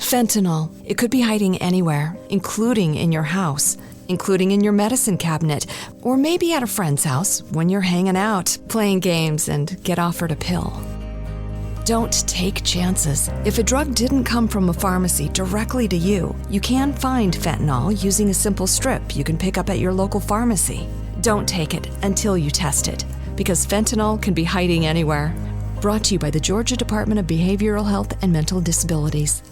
Fentanyl. It could be hiding anywhere, including in your house, including in your medicine cabinet, or maybe at a friend's house when you're hanging out, playing games, and get offered a pill. Don't take chances. If a drug didn't come from a pharmacy directly to you, you can find fentanyl using a simple strip you can pick up at your local pharmacy. Don't take it until you test it, because fentanyl can be hiding anywhere. Brought to you by the Georgia Department of Behavioral Health and Mental Disabilities.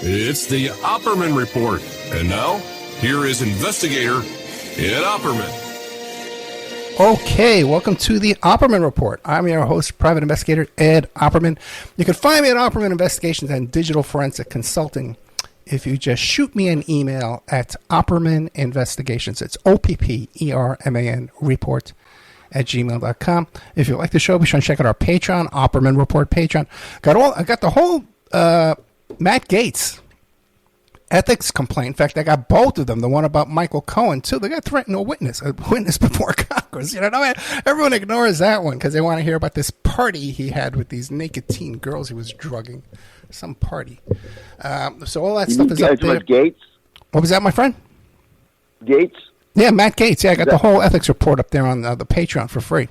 It's the Opperman Report. And now, here is investigator Ed Opperman. Okay, welcome to the Opperman Report. I'm your host, private investigator Ed Opperman. You can find me at Opperman Investigations and Digital Forensic Consulting if you just shoot me an email at Opperman Investigations. It's OPPERMAN report at gmail.com. If you like the show, be sure to check out our Patreon, Opperman Report Patreon. I got the whole Matt Gaetz ethics complaint. In fact, I got both of them. The one about Michael Cohen, too. They got threatened to witness before Congress. You know, everyone ignores that one because they want to hear about this party he had with these naked teen girls he was drugging. Some party. So all that stuff is up there. Gaetz? What was that, my friend? Gaetz? Yeah, Matt Gaetz. Yeah, I got the whole ethics report up there on the Patreon for free.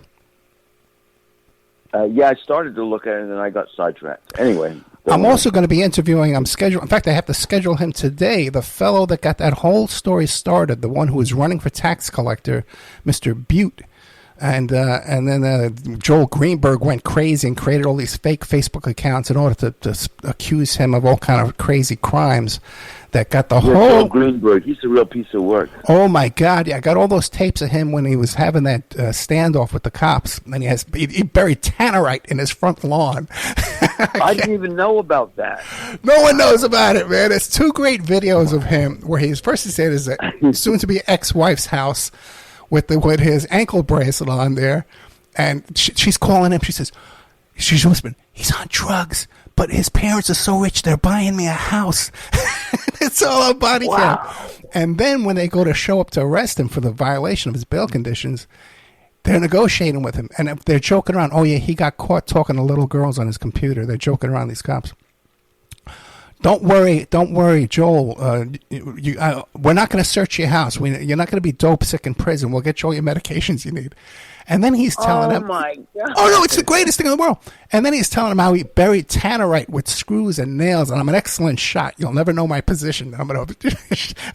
Yeah, I started to look at it and then I got sidetracked. Anyway. I'm also going to be interviewing, in fact, I have to schedule him today, the fellow that got that whole story started, the one who was running for tax collector, Mr. Butte. And then Joel Greenberg went crazy and created all these fake Facebook accounts in order to accuse him of all kind of crazy crimes that got the whole... Joel Greenberg, he's a real piece of work. Oh, my God. Yeah, I got all those tapes of him when he was having that standoff with the cops. And he buried tannerite in his front lawn. I didn't even know about that. No one knows about it, man. There's two great videos of him where he said his soon-to-be ex-wife's house with his ankle bracelet on there, and she's calling him. She's whispering, he's on drugs, but his parents are so rich they're buying me a house. It's all on body cam. And then when they go to show up to arrest him for the violation of his bail conditions, they're negotiating with him, and they're joking around. Oh yeah, he got caught talking to little girls on his computer. They're joking around, these cops. Don't worry, Joel. We're not going to search your house. You're not going to be dope sick in prison. We'll get you all your medications you need. And then he's telling him, my God. "Oh no, it's the greatest thing in the world." And then he's telling him how he buried tannerite with screws and nails, and I'm an excellent shot. You'll never know my position. And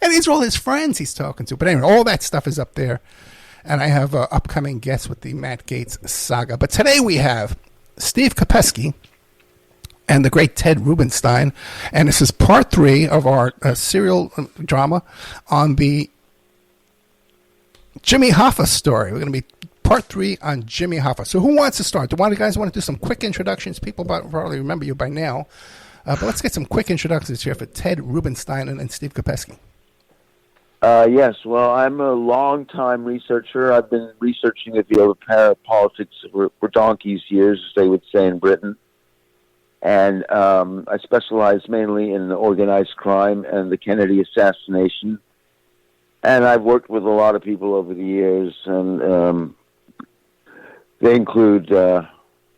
these are all his friends he's talking to. But anyway, all that stuff is up there, and I have upcoming guests with the Matt Gaetz saga. But today we have Steve Kopesky and the great Ted Rubinstein. And this is part 3 of our serial drama on the Jimmy Hoffa story. We're going to be part 3 on Jimmy Hoffa. So who wants to start? Do one of you guys want to do some quick introductions? People probably remember you by now. But let's get some quick introductions here for Ted Rubinstein and Steve Kopesky. Yes, well, I'm a long-time researcher. I've been researching the field of parapolitics for donkey's years, as they would say in Britain. And I specialize mainly in organized crime and the Kennedy assassination. And I've worked with a lot of people over the years, and they include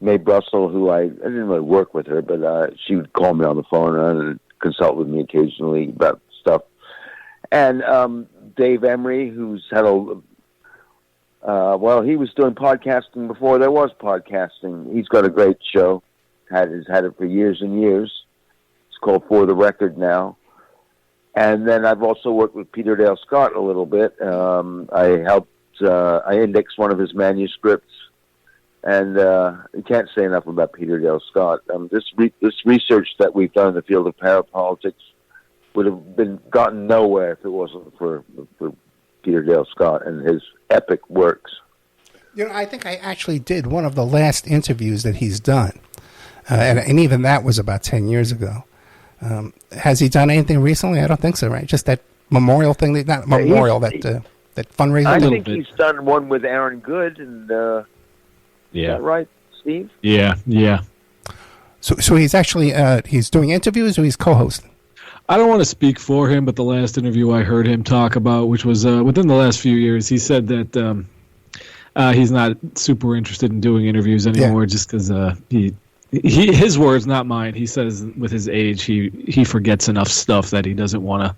Mae Brussel, who I didn't really work with her, but she would call me on the phone and consult with me occasionally about stuff. And Dave Emery, who's had he was doing podcasting before there was podcasting. He's got a great show. Has had it for years and years. It's called For the Record now. And then I've also worked with Peter Dale Scott a little bit. I indexed one of his manuscripts, and you can't say enough about Peter Dale Scott. This research that we've done in the field of parapolitics would have gotten nowhere if it wasn't for Peter Dale Scott and his epic works. You know, I think I actually did one of the last interviews that he's done. And even that was about 10 years ago. Has he done anything recently? I don't think so, right? Just that memorial thing, that fundraiser. I think he's done one with Aaron Good, and is that right, Steve? Yeah. So he's actually he's doing interviews, or he's co-hosting? I don't want to speak for him, but the last interview I heard him talk about, which was within the last few years, he said that he's not super interested in doing interviews anymore, just because his words, not mine. He says with his age, he forgets enough stuff that he doesn't want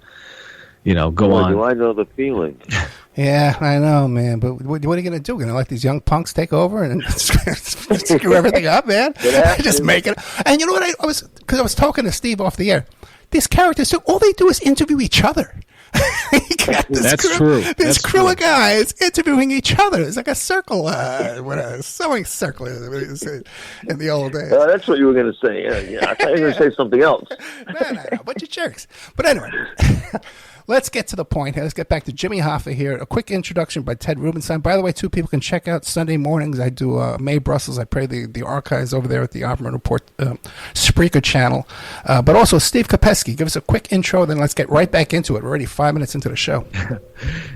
to, go on. Do I know the feeling? Yeah, I know, man. But what are you going to do? Going to let these young punks take over and screw everything up, man? Just make it. And you know what? I was talking to Steve off the air. These characters, so all they do is interview each other. That's true. This crew of guys interviewing each other. It's like a circle, a sewing circle in the old days. That's what you were going to say. Yeah, I thought you were going to say something else. No, bunch of jerks. But anyway, let's get to the point here. Let's get back to Jimmy Hoffa here. A quick introduction by Ted Rubinstein. By the way, too, people can check out Sunday mornings. I do May Brussels. I play the archives over there at the Opera Report Spreaker channel. But also Steve Kopesky. Give us a quick intro, then let's get right back into it. We're already 5 minutes into the show.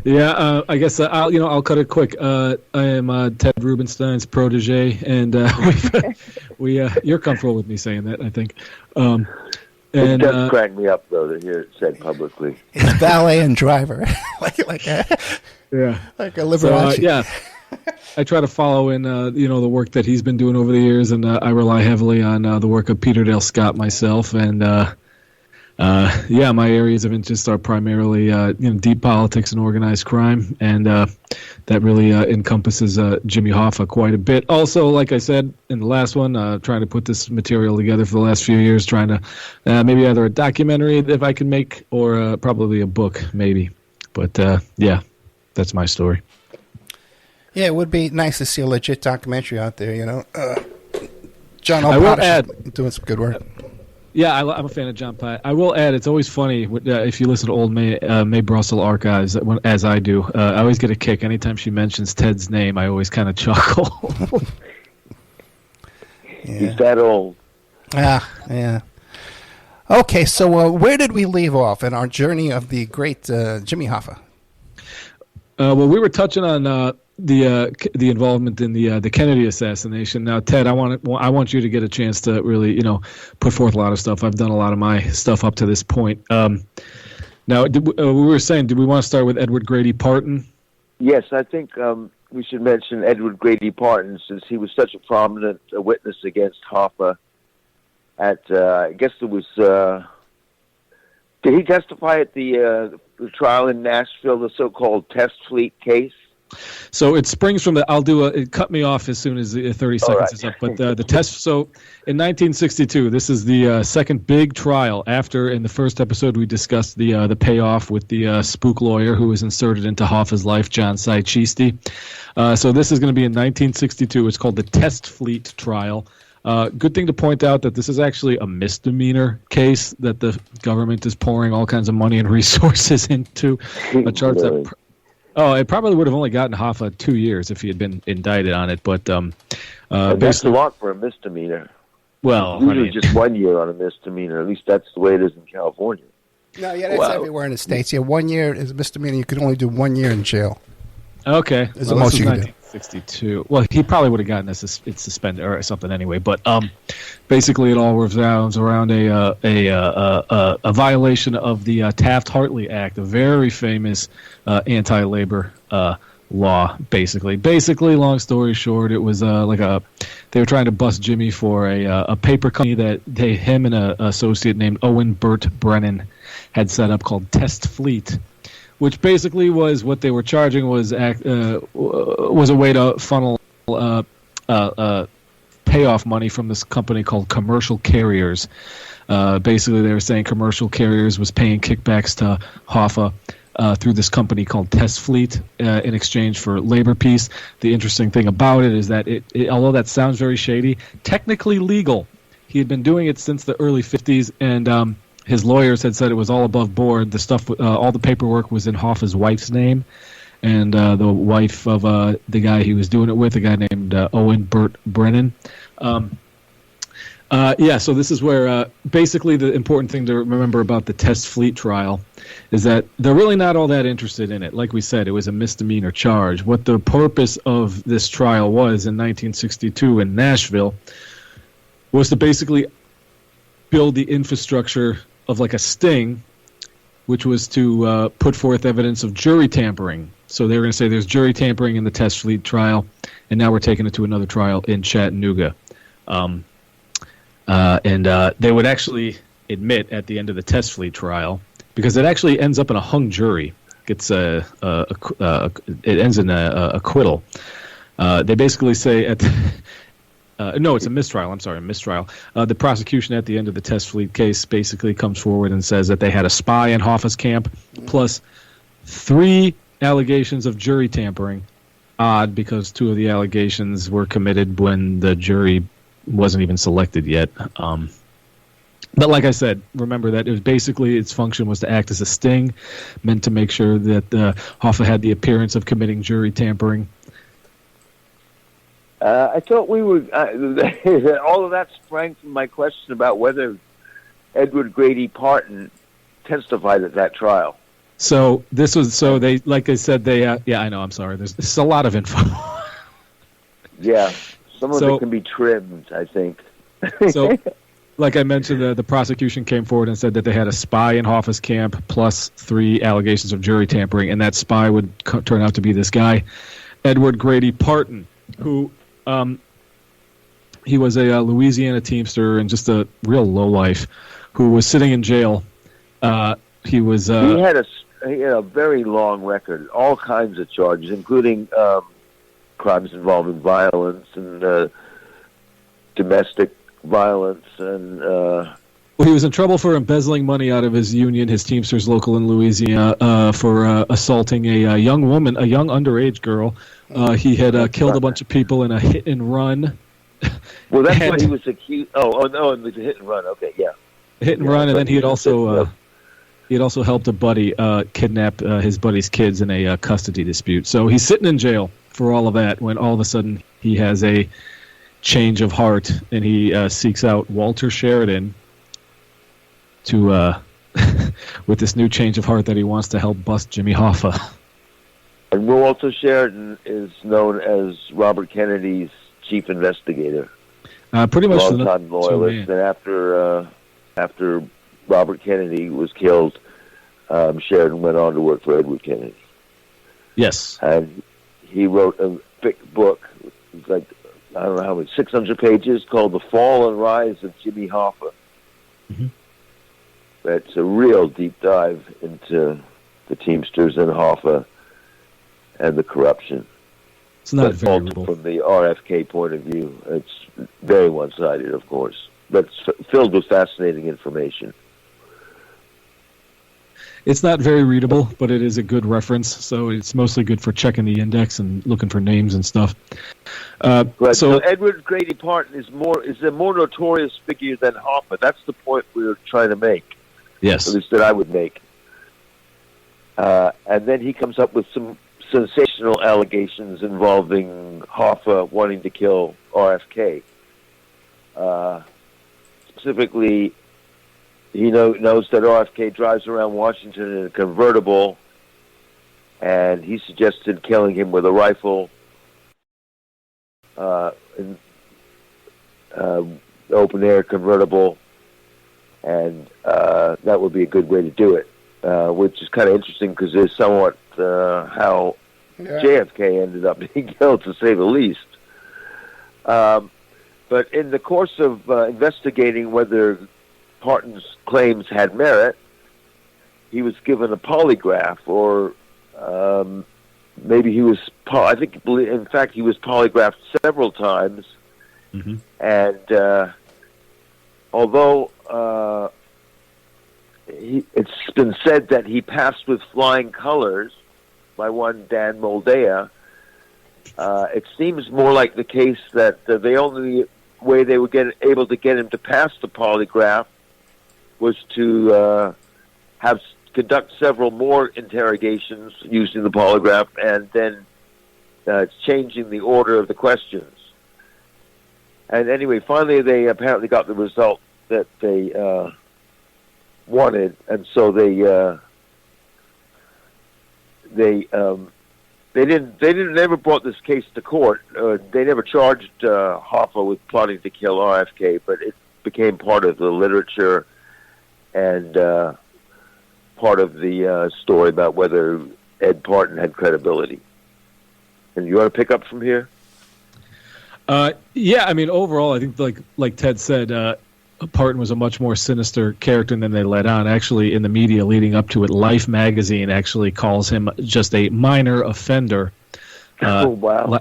Yeah, I guess I'll cut it quick. I am Ted Rubinstein's protege, and you're comfortable with me saying that, I think. It does crack me up, though, to hear it said publicly. It's valet and driver, like a Liberace. So, I try to follow in, the work that he's been doing over the years, and I rely heavily on the work of Peter Dale Scott myself, and my areas of interest are primarily deep politics and organized crime, and that really encompasses Jimmy Hoffa quite a bit. Also, like I said in the last one, trying to put this material together for the last few years, trying to maybe either a documentary if I can make, or probably a book maybe. But that's my story. Yeah, it would be nice to see a legit documentary out there. John I will add, doing some good work. Yeah, I'm a fan of John Pye. I will add, it's always funny if you listen to old May Brussels archives, as I do. I always get a kick anytime she mentions Ted's name. I always kind of chuckle. He's that old. Yeah. Okay, so where did we leave off in our journey of the great Jimmy Hoffa? Well, we were touching on the involvement in the Kennedy assassination. Now, Ted, I want you to get a chance to really put forth a lot of stuff. I've done a lot of my stuff up to this point. Now, we were saying, did we want to start with Edward Grady Parton? Yes, I think we should mention Edward Grady Parton, since he was such a prominent witness against Hoffa. I guess it was. Did he testify at the trial in Nashville, the so-called test fleet case? So it springs from it cut me off as soon as the 30 seconds is up. But the test, so in 1962, this is the second big trial after, in the first episode, we discussed the payoff with the spook lawyer who was inserted into Hoffa's life, John Saichisti. So this is going to be in 1962. It's called the Test Fleet Trial. Good thing to point out that this is actually a misdemeanor case that the government is pouring all kinds of money and resources into. A charge that... it probably would have only gotten Hoffa 2 years if he had been indicted on it, but that's a lot for a misdemeanor. Well, usually just 1 year on a misdemeanor. At least that's the way it is in California. No, that's everywhere in the States. Yeah, 1 year is a misdemeanor. You could only do 1 year in jail. Okay, is the most you can do. 62. Well, he probably would have gotten it suspended or something anyway. But basically, it all revolves around a violation of the Taft-Hartley Act, a very famous anti-labor law. Basically, long story short, it was they were trying to bust Jimmy for a paper company that him and an associate named Owen Burt Brennan had set up called Test Fleet, which basically was what they were charging was a way to funnel payoff money from this company called Commercial Carriers. Basically, they were saying Commercial Carriers was paying kickbacks to Hoffa through this company called Test Fleet in exchange for labor peace. The interesting thing about it is that although that sounds very shady, technically legal. He had been doing it since the early 50s, and his lawyers had said it was all above board. The stuff, all the paperwork was in Hoffa's wife's name, and the wife of the guy he was doing it with, a guy named Owen Burt Brennan. So this is where basically the important thing to remember about the Test Fleet trial is that they're really not all that interested in it. Like we said, it was a misdemeanor charge. What the purpose of this trial was in 1962 in Nashville was to basically build the infrastructure of like a sting, which was to put forth evidence of jury tampering. So they were going to say there's jury tampering in the Test Fleet trial, and now we're taking it to another trial in Chattanooga. And they would actually admit at the end of the test fleet trial, because it actually ends up in a hung jury. It ends in a acquittal. They basically say no, it's a mistrial. I'm sorry, a mistrial. The prosecution at the end of the test fleet case basically comes forward and says that they had a spy in Hoffa's camp, plus 3 allegations of jury tampering. Odd, because 2 of the allegations were committed when the jury wasn't even selected yet. But like I said, remember that it was basically its function was to act as a sting, meant to make sure that Hoffa had the appearance of committing jury tampering. I thought we were all of that sprang from my question about whether Edward Grady Parton testified at that trial. So this was they, like I said, they yeah, I know, I'm sorry, there's a lot of info. Yeah, some of it can be trimmed, I think. So like I mentioned, the prosecution came forward and said that they had a spy in Hoffa's camp plus 3 allegations of jury tampering, and that spy would turn out to be this guy, Edward Grady Parton, who he was a Louisiana Teamster and just a real lowlife who was sitting in jail. He had a very long record, all kinds of charges, including crimes involving violence and domestic violence, and he was in trouble for embezzling money out of his union, his Teamsters local in Louisiana, for assaulting a young woman, a young underage girl. He had killed a bunch of people in a hit and run. Well, that's what he was accused. Oh, no, it was a hit and run. Okay, yeah, hit and run, and then he had also helped a buddy kidnap his buddy's kids in a custody dispute. So he's sitting in jail for all of that when all of a sudden he has a change of heart, and he seeks out Walter Sheridan to with this new change of heart that he wants to help bust Jimmy Hoffa. And Walter Sheridan is known as Robert Kennedy's chief investigator. Pretty much long-time loyalist. And after Robert Kennedy was killed, Sheridan went on to work for Edward Kennedy. Yes. And he wrote a thick book, it's like, I don't know how many, 600 pages, called The Fall and Rise of Jimmy Hoffa. Mm-hmm. That's a real deep dive into the Teamsters and Hoffa and the corruption. It's not very readable. From the RFK point of view, it's very one-sided, of course, but filled with fascinating information. It's not very readable, but it is a good reference, so it's mostly good for checking the index and looking for names and stuff. Right. So Edward Grady Parton is a more notorious figure than Hoffa. That's the point we were trying to make. Yes. At least that I would make. And then he comes up with some sensational allegations involving Hoffa wanting to kill RFK. Specifically, he knows that RFK drives around Washington in a convertible, and he suggested killing him with a rifle, in open-air convertible, and that would be a good way to do it, which is kind of interesting because it's somewhat how JFK ended up being killed, to say the least. But in the course of investigating whether Parton's claims had merit, he was given a polygraph, or maybe he was, in fact, he was polygraphed several times. Mm-hmm. And although it's been said that he passed with flying colors by one Dan Moldea, it seems more like the case that the only way they would able to get him to pass the polygraph was to conduct several more interrogations using the polygraph, and then changing the order of the questions. And anyway, finally they apparently got the result that they wanted, and so they never brought this case to court. They never charged Hoffa with plotting to kill RFK, but it became part of the literature and part of the story about whether Ed Parton had credibility. And you want to pick up from here? Yeah, I mean, overall, I think like Ted said, Parton was a much more sinister character than they let on. Actually, in the media leading up to it, Life magazine actually calls him just a minor offender. Oh, wow.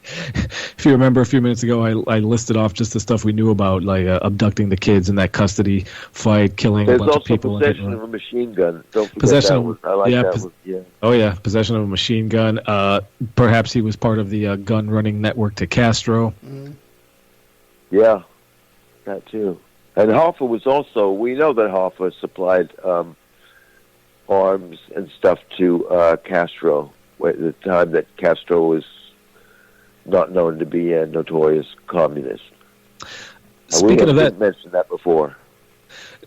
If you remember a few minutes ago, I listed off just the stuff we knew about, like abducting the kids in that custody fight, killing a bunch of people. There's also possession of a machine gun. Don't forget that one. I like that one. Yeah. Oh, yeah, possession of a machine gun. Perhaps he was part of the gun-running network to Castro. Mm. Yeah, that too. And Hoffa was also, we know that Hoffa supplied arms and stuff to Castro at the time that Castro was not known to be a notorious communist. Speaking of that, mentioned that before.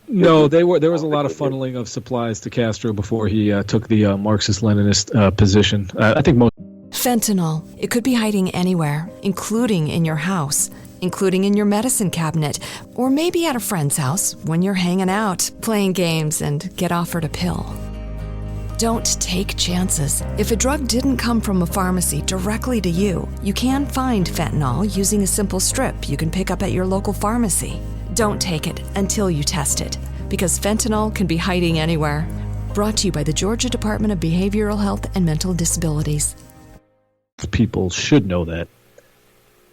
No, there was a lot of funneling of supplies to Castro before he took the Marxist-Leninist position. I think most. Fentanyl. It could be hiding anywhere, including in your house, including in your medicine cabinet, or maybe at a friend's house when you're hanging out, playing games, and get offered a pill. Don't take chances. If a drug didn't come from a pharmacy directly to you, you can find fentanyl using a simple strip you can pick up at your local pharmacy. Don't take it until you test it, because fentanyl can be hiding anywhere. Brought to you by the Georgia Department of Behavioral Health and Mental Disabilities. People should know that.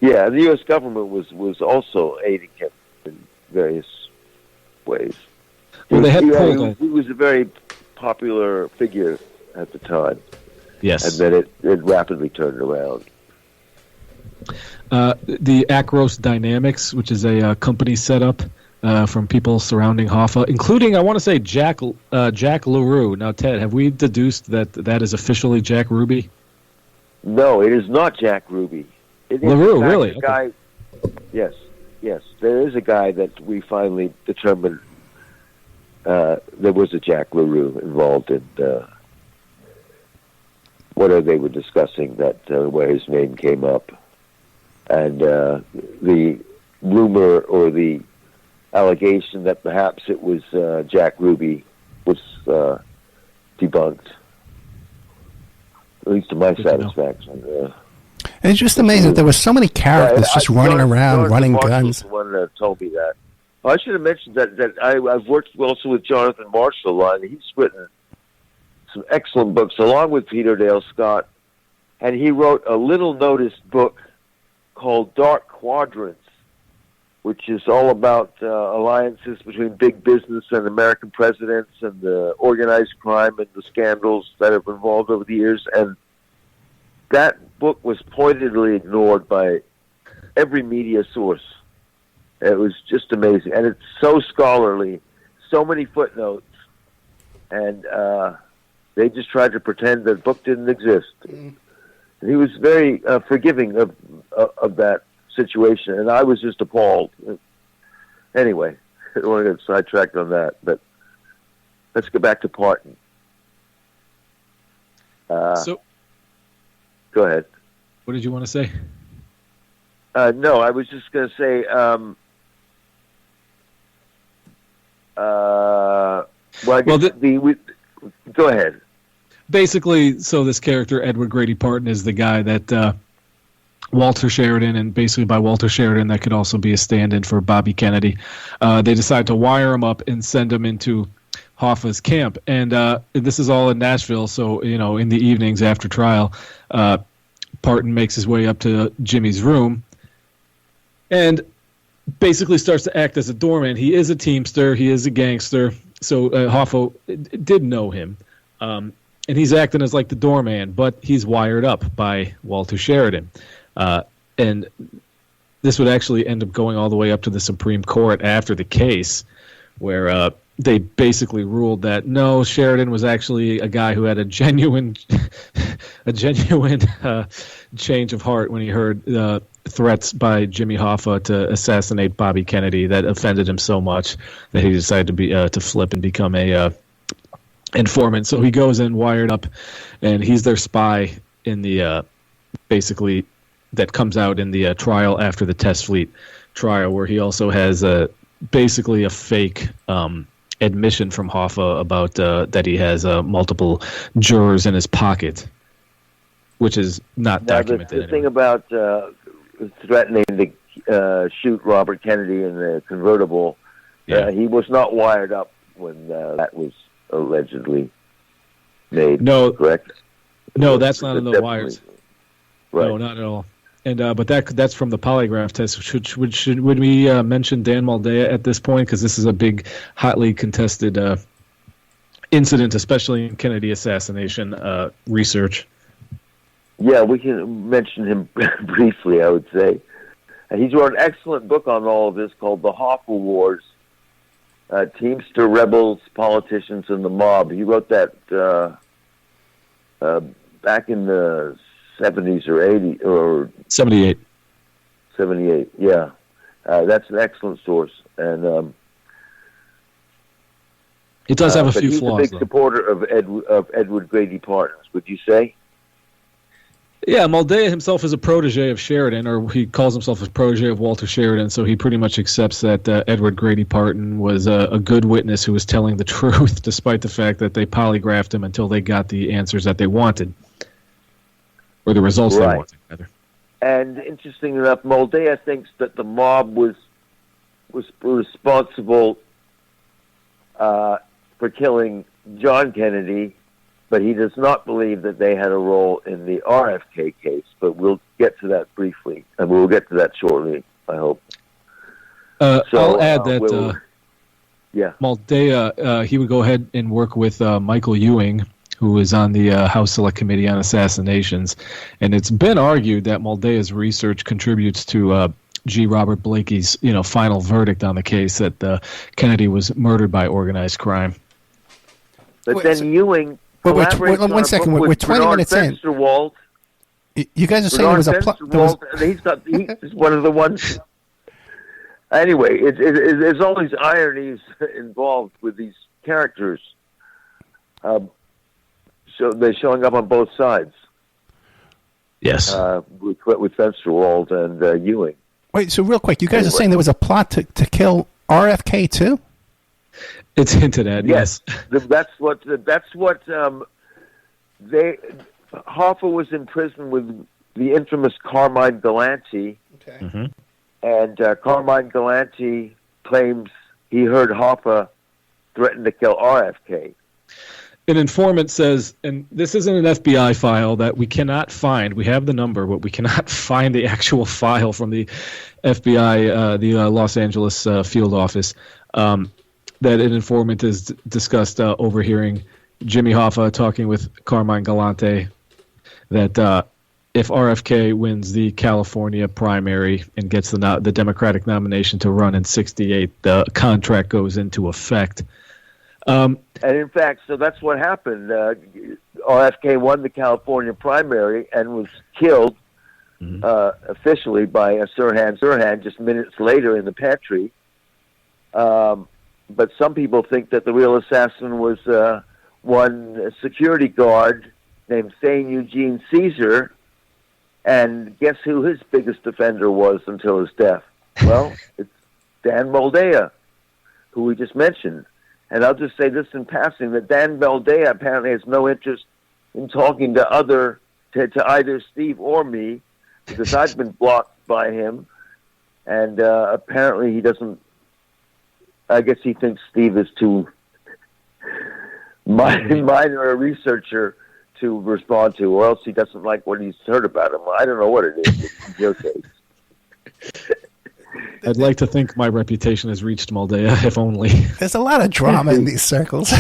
Yeah, the U.S. government was also aiding him in various ways. Well, they had he was a very popular figure at the time. Yes. And then it rapidly turned around. The Acros Dynamics, which is a company set up from people surrounding Hoffa, including, I want to say, Jack LaRue. Now, Ted, have we deduced that is officially Jack Ruby? No, it is not Jack Ruby. It is LaRue, really? Guy, yes. There is a guy that we finally determined there was a Jack LaRue involved in whatever they were discussing, that where his name came up. And the rumor or the allegation that perhaps it was Jack Ruby was debunked, at least to my satisfaction. And it's just amazing that there were so many characters just running around, running guns. Was the one that told me that. I should have mentioned that I've worked also with Jonathan Marshall a lot, and he's written some excellent books along with Peter Dale Scott, and he wrote a little-noticed book called Dark Quadrants, which is all about alliances between big business and American presidents and the organized crime and the scandals that have involved over the years. And that book was pointedly ignored by every media source. It was just amazing. And it's so scholarly, so many footnotes, and they just tried to pretend that the book didn't exist. And he was very forgiving of that situation, and I was just appalled. Anyway, I don't want to get sidetracked on that, but let's go back to Parton. So, go ahead. What did you want to say? No, I was just going to say, go ahead. Basically, so this character, Edward Grady Parton, is the guy that Walter Sheridan, and basically by Walter Sheridan, that could also be a stand-in for Bobby Kennedy. They decide to wire him up and send him into Hoffa's camp. And this is all in Nashville, so, in the evenings after trial, Parton makes his way up to Jimmy's room and basically starts to act as a doorman. He is a teamster. He is a gangster. So Hoffa did know him. And he's acting as like the doorman, but he's wired up by Walter Sheridan. And this would actually end up going all the way up to the Supreme Court after the case, where they basically ruled that no, Sheridan was actually a guy who had a genuine change of heart when he heard threats by Jimmy Hoffa to assassinate Bobby Kennedy. That offended him so much that he decided to flip and become a informant. So he goes in wired up, and he's their spy in the basically that comes out in the trial after the Test Fleet trial, where he also has basically a fake admission from Hoffa about that he has multiple jurors in his pocket, which is not documented. The thing about threatening to shoot Robert Kennedy in the convertible. Yeah. He was not wired up when that was allegedly made. No, correct? No, that's not in the wires. Right. No, not at all. And but that's from the polygraph test. Would we mention Dan Moldea at this point, because this is a big, hotly contested incident, especially in Kennedy assassination research? Yeah, we can mention him briefly, I would say. He's wrote an excellent book on all of this called The Hoffa Wars, Teamster Rebels, Politicians, and the Mob. He wrote that back in the 70s or 80s, or 78. 78, yeah. That's an excellent source. And it does have a few he's flaws, a big though. supporter of Edward Grady Partons, would you say? Yeah, Moldea himself is a protege of Sheridan, or he calls himself a protege of Walter Sheridan, so he pretty much accepts that Edward Grady Parton was a good witness who was telling the truth, despite the fact that they polygraphed him until they got the answers that they wanted, or the results they wanted, rather. And interesting enough, Moldea thinks that the mob was responsible for killing John Kennedy, but he does not believe that they had a role in the RFK case. But we'll get to that briefly, and we'll get to that shortly, I hope. I'll add that Moldea, he would go ahead and work with Michael Ewing, who is on the House Select Committee on Assassinations. And it's been argued that Moldea's research contributes to G. Robert Blakey's final verdict on the case that Kennedy was murdered by organized crime. But then Ewing... Wait, one second. We're 20 minutes in. You guys are saying there was a plot. He's one of the ones. Anyway, there's all these ironies involved with these characters. So they're showing up on both sides. Yes. With Fensterwald and Ewing. Wait, so real quick, you guys are saying there was a plot to kill RFK too? It's hinted at, yes. That's what Hoffa was in prison with the infamous Carmine Galante. Okay. Mm-hmm. And Carmine Galante claims he heard Hoffa threaten to kill RFK. An informant says, and this isn't an FBI file that we cannot find. We have the number, but we cannot find the actual file from the FBI, the Los Angeles field office. That an informant is discussed overhearing Jimmy Hoffa talking with Carmine Galante that if RFK wins the California primary and gets the Democratic nomination to run in 1968, the contract goes into effect. And in fact, so that's what happened. RFK won the California primary and was killed officially by Sirhan just minutes later in the pantry. But some people think that the real assassin was one security guard named Thane Eugene Caesar, and guess who his biggest defender was until his death? Well, it's Dan Moldea, who we just mentioned. And I'll just say this in passing, that Dan Moldea apparently has no interest in talking to either Steve or me, because I've been blocked by him, and apparently he doesn't. I guess he thinks Steve is too minor a researcher to respond to, or else he doesn't like what he's heard about him. I don't know what it is. It's your case. I'd like to think my reputation has reached Moldea, if only. There's a lot of drama in these circles.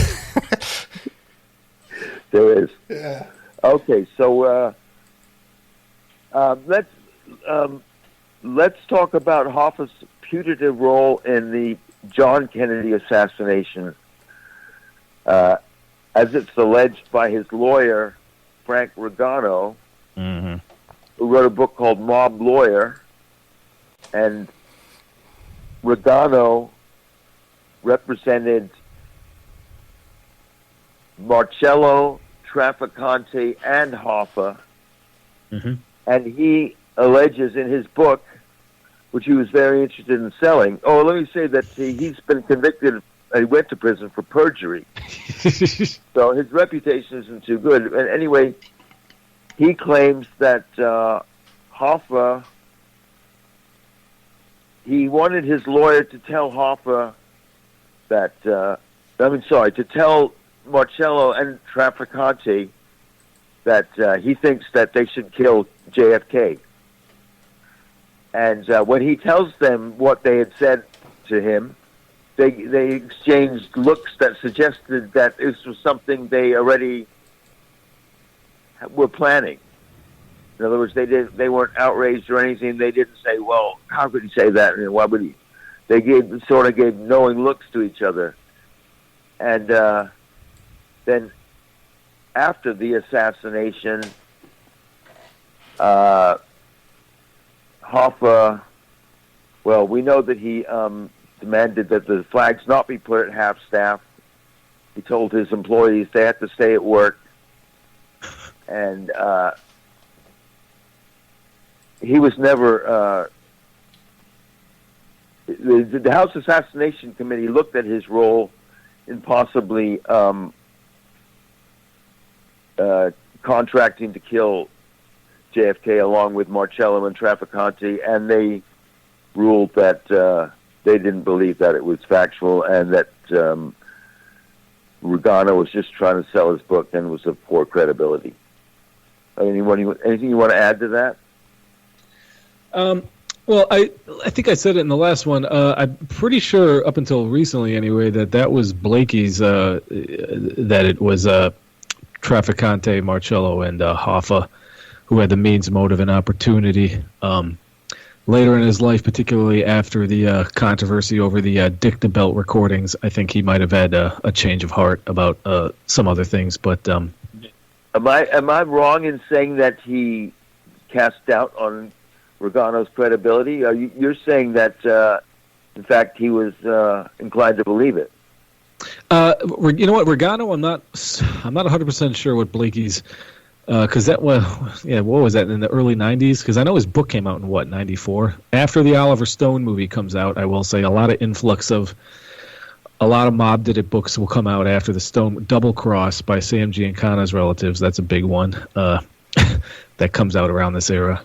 There is. Yeah. Okay, so let's talk about Hoffa's putative role in the John Kennedy assassination, as it's alleged by his lawyer, Frank Regano, who wrote a book called Mob Lawyer. And Regano represented Marcello, Trafficante, and Hoffa. And he alleges in his book, which he was very interested in selling. Oh, let me say that he's been convicted. He went to prison for perjury. So his reputation isn't too good. And anyway, he claims that Hoffa he wanted his lawyer to tell Hoffa that, to tell Marcello and Trafficante that he thinks that they should kill JFK. And when he tells them what they had said to him, they exchanged looks that suggested that this was something they already were planning. In other words, they weren't outraged or anything. They didn't say, "Well, how could he say that? And why would he?" They gave knowing looks to each other. And then after the assassination, Hoffa, well, we know that he demanded that the flags not be put at half-staff. He told his employees they had to stay at work. And he was never... the House Assassination Committee looked at his role in possibly contracting to kill JFK along with Marcello and Trafficante, and they ruled that they didn't believe that it was factual and that Rugano was just trying to sell his book and was of poor credibility. Anything you want to add to that? Well, I think I said it in the last one. I'm pretty sure, up until recently anyway, that was Blakey's, that it was Trafficante, Marcello, and Hoffa who had the means, motive, and opportunity. Later in his life, particularly after the controversy over the Dick Belt recordings, I think he might have had a change of heart about some other things. But am I wrong in saying that he cast doubt on Rugano's credibility? You're saying that, in fact, he was inclined to believe it. You know what, Rugano? I'm not 100% sure what Blakey's, because what was that in the early '90s? Because I know his book came out in '94. After the Oliver Stone movie comes out, I will say a lot of influx of a lot of Mob Did It books will come out after the Stone Double Cross by Sam Giancana's relatives. That's a big one that comes out around this era.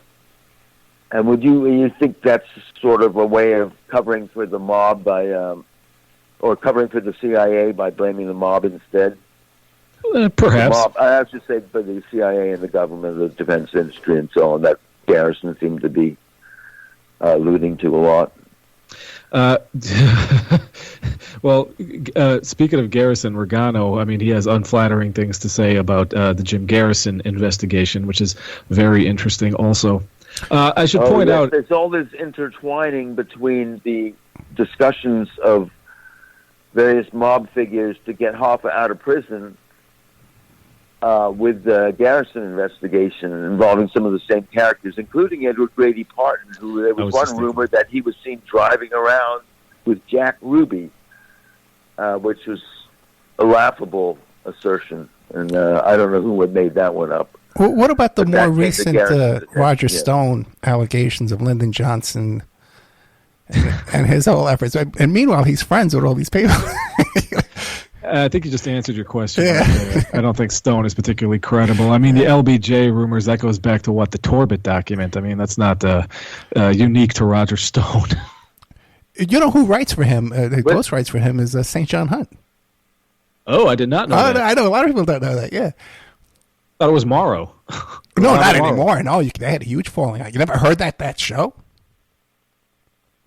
And would you think that's sort of a way of covering for the mob by, or covering for the CIA by blaming the mob instead? Perhaps. The mob, I have to say, for the CIA and the government, the defense industry, and so on, that Garrison seemed to be alluding to a lot. Well, speaking of Garrison, Rugano, I mean, he has unflattering things to say about the Jim Garrison investigation, which is very interesting also. I should point out... There's all this intertwining between the discussions of various mob figures to get Hoffa out of prison with the Garrison investigation involving some of the same characters, including Edward Grady Parton, who there was one rumor that he was seen driving around with Jack Ruby, which was a laughable assertion. And I don't know who had made that one up. Well, what about the more recent Roger Stone allegations of Lyndon Johnson and his whole efforts? And meanwhile, he's friends with all these people. I think you just answered your question. Yeah. I don't think Stone is particularly credible. I mean, the LBJ rumors, that goes back to the Torbett document. I mean, that's not unique to Roger Stone. You know who writes for him? Ghost writes for him is St. John Hunt. Oh, I did not know that. I know a lot of people don't know that, yeah. I thought it was Morrow. No, not anymore. No, they had a huge falling out. You never heard that show?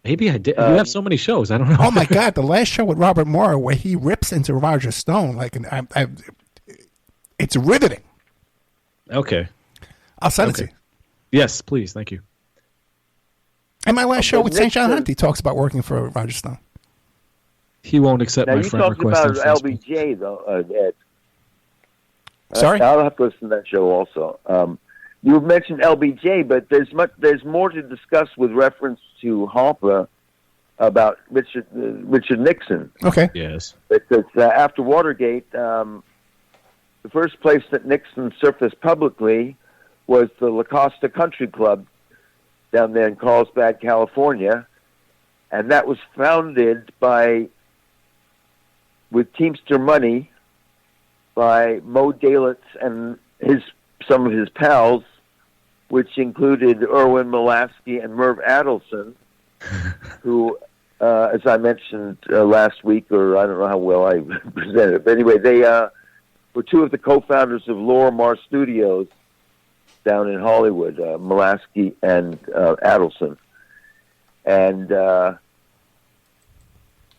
Maybe I did. You have so many shows. I don't know. Oh my God, the last show with Robert Morrow where he rips into Roger Stone it's riveting. Okay, I'll send it to you. Yes, please. Thank you. And my last show with St. John Hunt, he talks about working for Roger Stone. He won't accept my friend request. You talked about LBJ though, Ed. Sorry, I'll have to listen to that show also. You mentioned LBJ, but there's more to discuss with reference to Hoffa about Richard Nixon. Okay. Yes. Because after Watergate, the first place that Nixon surfaced publicly was the La Costa Country Club down there in Carlsbad, California, and that was founded with Teamster money by Mo Dalitz and some of his pals, which included Erwin Molaski and Merv Adelson. who, as I mentioned last week, or I don't know how well I presented it, but anyway, they were two of the co-founders of Lorimar Studios down in Hollywood, Mulaski and Adelson. And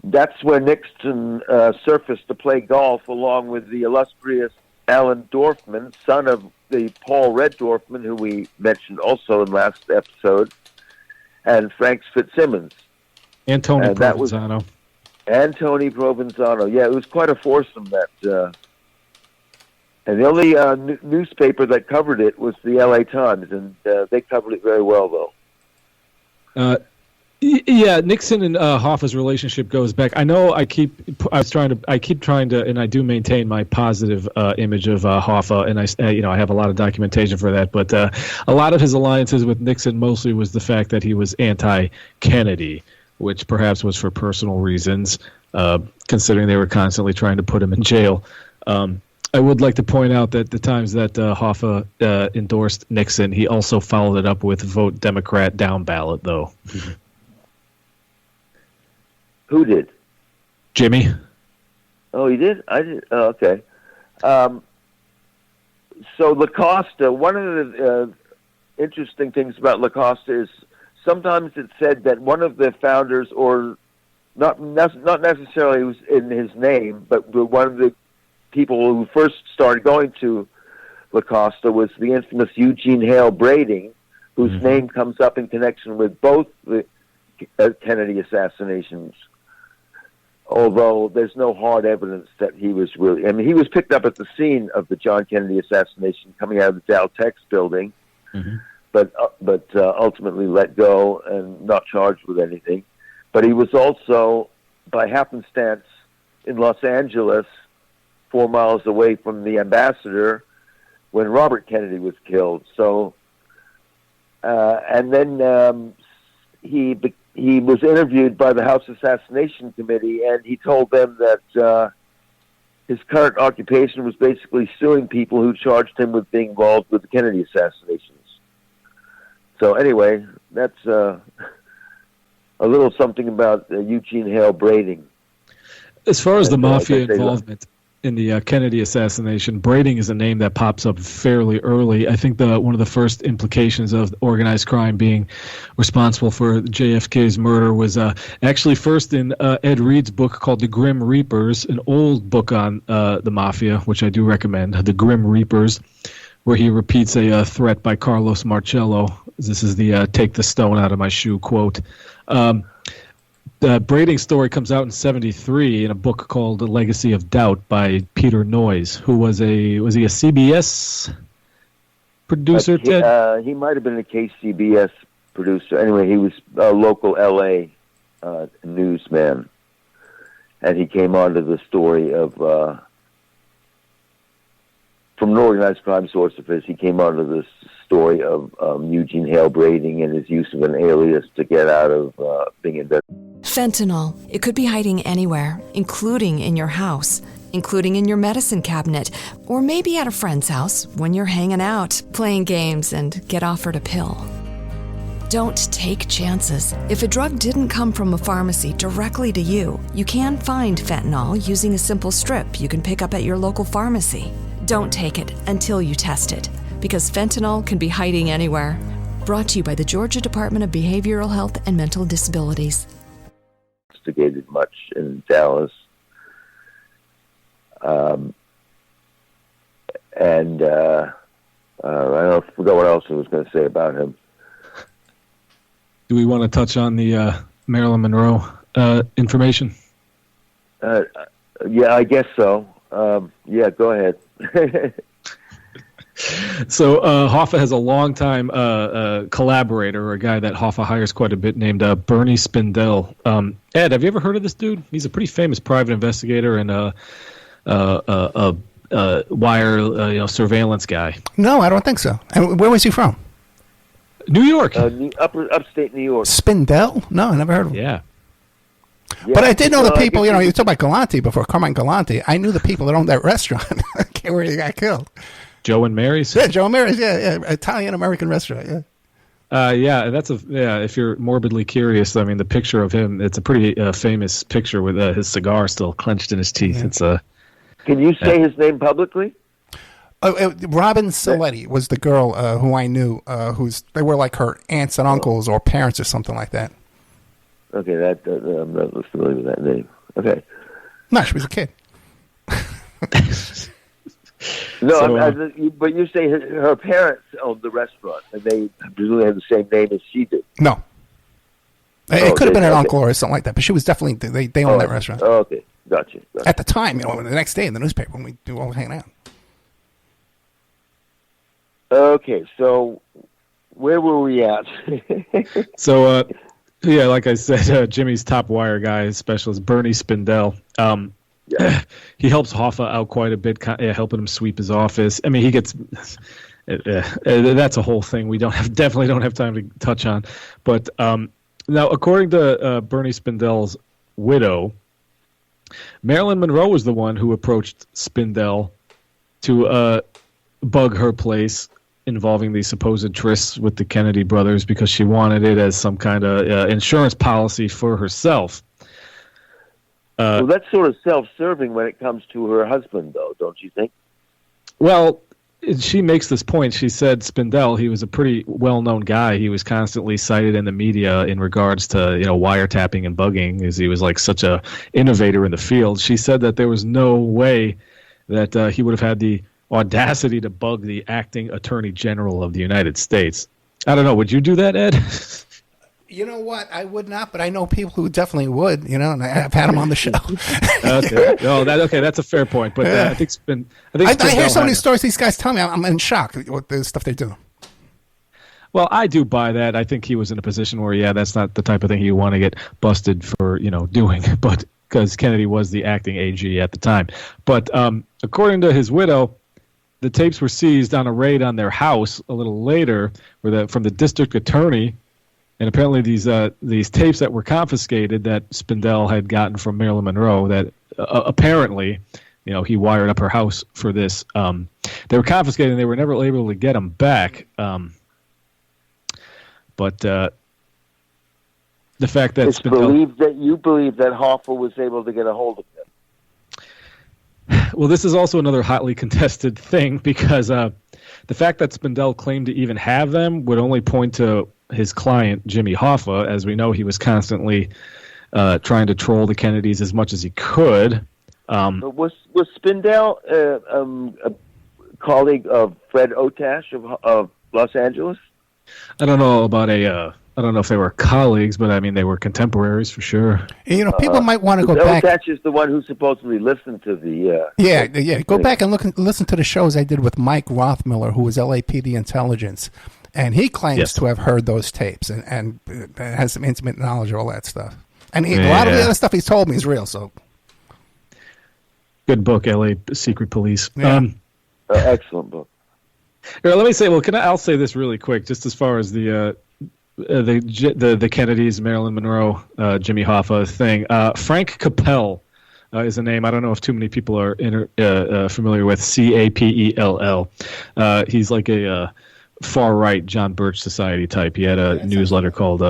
that's where Nixon surfaced to play golf along with the illustrious Alan Dorfman, son of the Paul Red Dorfman, who we mentioned also in last episode, and Frank Fitzsimmons. And Tony Provenzano. And Tony Provenzano. Yeah, it was quite a foursome that... and the only newspaper that covered it was the L.A. Times, and they covered it very well, though. Yeah, Nixon and Hoffa's relationship goes back. I know I keep trying to, and I do maintain my positive image of Hoffa, and I have a lot of documentation for that. But a lot of his alliances with Nixon mostly was the fact that he was anti-Kennedy, which perhaps was for personal reasons, considering they were constantly trying to put him in jail. I would like to point out that the times that Hoffa endorsed Nixon, he also followed it up with vote Democrat down ballot, though. Who did? Jimmy. Oh, he did? I did. Oh, okay. So LaCosta, one of the interesting things about LaCosta is sometimes it's said that one of the founders, or not necessarily was in his name, but one of the people who first started going to LaCosta was the infamous Eugene Hale Brading, whose name comes up in connection with both the Kennedy assassinations. Although there's no hard evidence that he was really... I mean, he was picked up at the scene of the John Kennedy assassination coming out of the Dow Tex building, but ultimately let go and not charged with anything. But he was also, by happenstance, in Los Angeles, 4 miles away from the ambassador when Robert Kennedy was killed. So, and then he was interviewed by the House Assassination Committee, and he told them that his current occupation was basically suing people who charged him with being involved with the Kennedy assassinations. So anyway, that's a little something about Eugene Hale Brading. As far as the mafia involvement in the Kennedy assassination, Brading is a name that pops up fairly early. I think one of the first implications of organized crime being responsible for JFK's murder was actually first in Ed Reed's book called The Grim Reapers, an old book on the mafia, which I do recommend, The Grim Reapers, where he repeats a threat by Carlos Marcello. This is the take the stone out of my shoe quote. The Brading story comes out in '73 in a book called The Legacy of Doubt by Peter Noyes, who was he a CBS producer, Ted? He might have been a KCBS producer. Anyway, he was a local LA newsman, and he came onto the story of, from an organized crime source of his, he came onto this story of Eugene Hale Brading and his use of an alias to get out of being investigated. Fentanyl. It could be hiding anywhere, including in your house, including in your medicine cabinet, or maybe at a friend's house when you're hanging out, playing games, and get offered a pill. Don't take chances. If a drug didn't come from a pharmacy directly to you, you can find fentanyl using a simple strip you can pick up at your local pharmacy. Don't take it until you test it, because fentanyl can be hiding anywhere. Brought to you by the Georgia Department of Behavioral Health and Mental Disabilities. Investigated much in Dallas. And I forgot what else I was going to say about him. Do we want to touch on the Marilyn Monroe information? Yeah, I guess so. Yeah, go ahead. So Hoffa has a longtime collaborator, or a guy that Hoffa hires quite a bit, named Bernie Spindell. Ed, have you ever heard of this dude? He's a pretty famous private investigator and a wire surveillance guy. No, I don't think so. And where was he from? New York. Upstate New York. Spindell? No, I never heard of him. Yeah. But I did know the people, you talked about Galante before, Carmine Galante. I knew the people that owned that restaurant where he got killed. Joe and Mary's? Yeah, Joe and Mary's, yeah. Italian-American restaurant, yeah. If you're morbidly curious, I mean, the picture of him, it's a pretty famous picture with his cigar still clenched in his teeth. Yeah. It's a. Can you say his name publicly? Robin Saletti was the girl who I knew. They were like her aunts and uncles or parents or something like that. Okay, I'm not familiar with that name. Okay. No, she was a kid. No, but you say her parents owned the restaurant, and they presumably had the same name as she did. No. It could have been an uncle or something like that, but she was definitely, they owned that restaurant. Oh, okay. Gotcha. At the time, the next day in the newspaper when we do all hanging out. Okay, so where were we at? So, like I said, Jimmy's top wire guy, his specialist, Bernie Spindell. He helps Hoffa out quite a bit, helping him sweep his office. I mean, he gets that's a whole thing we definitely don't have time to touch on. But now, according to Bernie Spindell's widow, Marilyn Monroe was the one who approached Spindell to bug her place involving the supposed trysts with the Kennedy brothers because she wanted it as some kind of insurance policy for herself. Well, that's sort of self-serving when it comes to her husband, though, don't you think? Well, she makes this point. She said Spindell, he was a pretty well-known guy. He was constantly cited in the media in regards to, wiretapping and bugging, as he was like such a innovator in the field. She said that there was no way that he would have had the audacity to bug the acting attorney general of the United States. I don't know. Would you do that, Ed? You know what? I would not, but I know people who definitely would. And I've had them on the show. Okay. That's a fair point. But I hear so many stories these guys tell me. I'm in shock with the stuff they do. Well, I do buy that. I think he was in a position where, that's not the type of thing you want to get busted for, doing. But because Kennedy was the acting AG at the time. But according to his widow, the tapes were seized on a raid on their house a little later, from the district attorney. And apparently these tapes that were confiscated that Spindell had gotten from Marilyn Monroe that apparently, he wired up her house for this. They were confiscated and they were never able to get them back. But the fact that you believe that Hoffa was able to get a hold of them. Well, this is also another hotly contested thing because the fact that Spindell claimed to even have them would only point to his client, Jimmy Hoffa. As we know, he was constantly trying to troll the Kennedys as much as he could. Was Spindell a colleague of Fred Otash of Los Angeles? I don't know about I don't know if they were colleagues, but I mean they were contemporaries for sure. People might want to go back. Otash is the one who supposedly listened to the. Go back and listen to the shows I did with Mike Rothmiller, who was LAPD intelligence. And he claims to have heard those tapes and has some intimate knowledge of all that stuff. And a lot of the other stuff he's told me is real. So, good book, L.A. Secret Police. Yeah. Excellent book. Here, let me say. Well, I'll say this really quick, just as far as the Kennedys, Marilyn Monroe, Jimmy Hoffa thing. Frank Capell is a name I don't know if too many people are familiar with. Capell. He's like a far right John Birch Society type. He had a newsletter called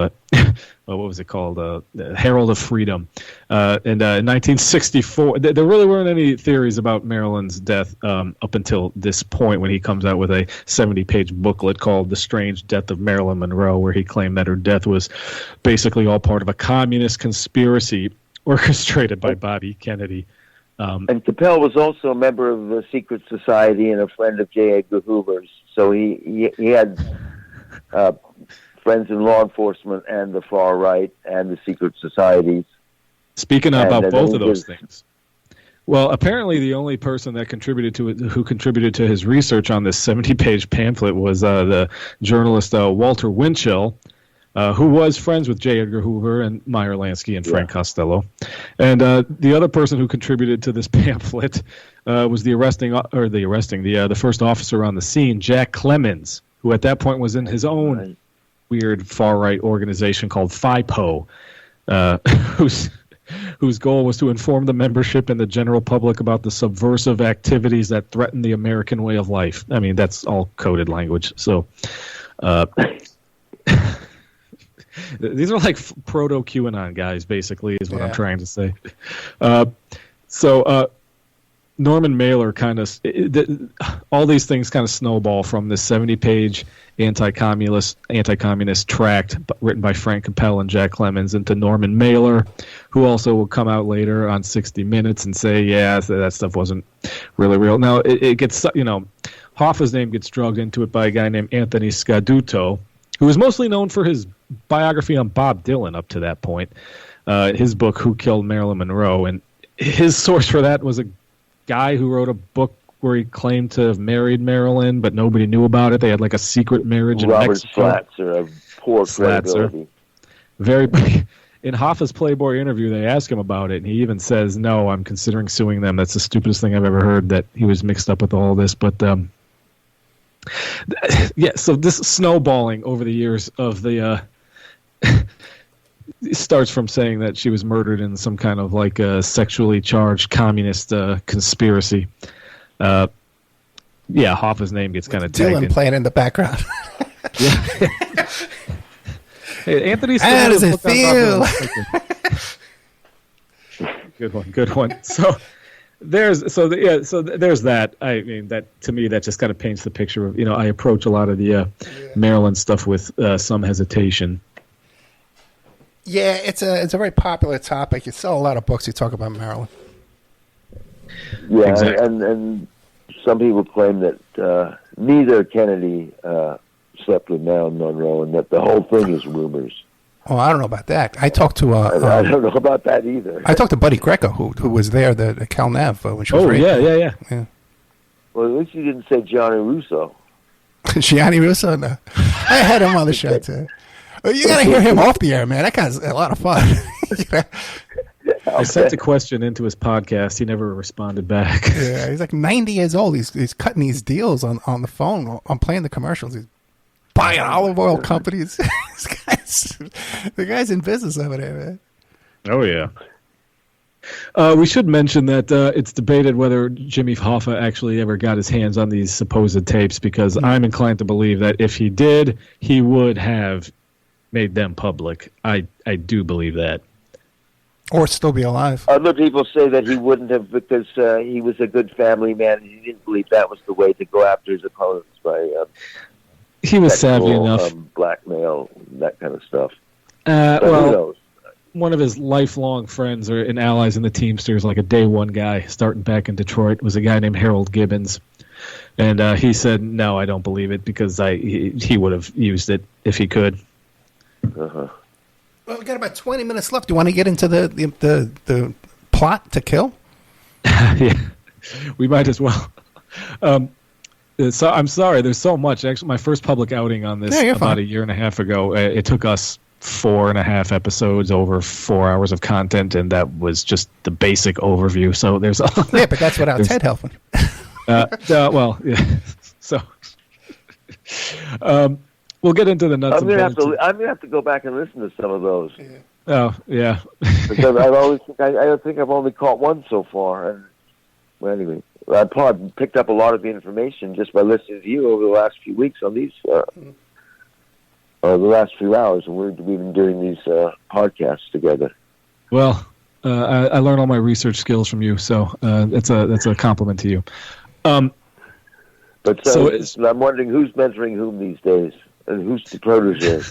what was it called? Herald of Freedom. And in 1964, there really weren't any theories about Marilyn's death up until this point when he comes out with a 70-page booklet called The Strange Death of Marilyn Monroe, where he claimed that her death was basically all part of a communist conspiracy orchestrated by Bobby Kennedy. And Capell was also a member of the secret society and a friend of J. Edgar Hoover's. So he had friends in law enforcement and the far right and the secret societies. Speaking about both of those things. Well, apparently the only person that contributed to his research on this 70-page pamphlet was the journalist Walter Winchell, who was friends with J. Edgar Hoover and Meyer Lansky and Frank Costello. And the other person who contributed to this pamphlet was the first officer on the scene, Jack Clemens, who at that point was in his own weird far-right organization called FIPO, whose goal was to inform the membership and the general public about the subversive activities that threaten the American way of life. I mean, that's all coded language. So, These are like proto QAnon guys, basically, is what I'm trying to say. Norman Mailer all these things kind of snowball from this 70-page anti-communist tract written by Frank Capel and Jack Clemens into Norman Mailer, who also will come out later on 60 Minutes and say, that stuff wasn't really real. Now, it gets, Hoffa's name gets drugged into it by a guy named Anthony Scaduto, who is mostly known for his biography on Bob Dylan up to that point, his book, Who Killed Marilyn Monroe. And his source for that was a guy who wrote a book where he claimed to have married Marilyn, but nobody knew about it. They had like a secret marriage in Mexico. Robert Slatzer, a poor credibility. In Hoffa's Playboy interview, they ask him about it, and he even says, "No, I'm considering suing them. That's the stupidest thing I've ever heard, that he was mixed up with all this." But so this snowballing over the years of the it starts from saying that she was murdered in some kind of like a sexually charged communist conspiracy. Hoffa's name gets kind of tagged in. Dylan playing in the background. Hey, Anthony, how does it feel? Good one. So there's that. I mean, that to me, that just kind of paints the picture of, I approach a lot of the Maryland stuff with some hesitation. Yeah, it's a very popular topic. You sell a lot of books. You talk about Maryland. Yeah, exactly. and some people claim that neither Kennedy slept with Marilyn Monroe, and that the whole thing is rumors. Oh, I don't know about that. I talked to I don't know about that either. I talked to Buddy Greco, who was there at Cal Nav when she was raped. Yeah. Well, at least you didn't say Gianni Russo. Gianni Russo? No. I had him on the show, too. Well, you got to hear him off the air, man. That guy's a lot of fun. I sent a question into his podcast. He never responded back. Yeah, he's like 90 years old. He's cutting these deals on the phone. I'm playing the commercials. He's buying olive oil companies. The guy's in business over there, man. Oh, yeah. We should mention that it's debated whether Jimmy Hoffa actually ever got his hands on these supposed tapes, because I'm inclined to believe that if he did, he would have made them public. I do believe that. Or still be alive. Other people say that he wouldn't have, because he was a good family man, and he didn't believe that was the way to go after his opponents by he was savvy enough. Blackmail, that kind of stuff. Who knows? One of his lifelong friends and allies in the Teamsters, like a day one guy starting back in Detroit, was a guy named Harold Gibbons. And he said, no, I don't believe it, because he would have used it if he could. Uh-huh. Well, we got about 20 minutes left. Do you want to get into the plot to kill? Yeah, we might as well. So I'm sorry, there's so much. Actually, my first public outing on this about a year and a half ago, it took us 4.5 episodes, over 4 hours of content, and that was just the basic overview. So there's yeah, but that's without Ted helping. Well, yeah. So we'll get into the nuts. I'm gonna have to go back and listen to some of those. Yeah. Oh yeah. Because I think I've only caught one so far, and well, anyway, I probably picked up a lot of the information just by listening to you over the last few weeks on these, or the last few hours, and we've been doing these podcasts together. Well, I learned all my research skills from you, so that's a compliment to you. But I'm wondering who's mentoring whom these days, and who's the protege.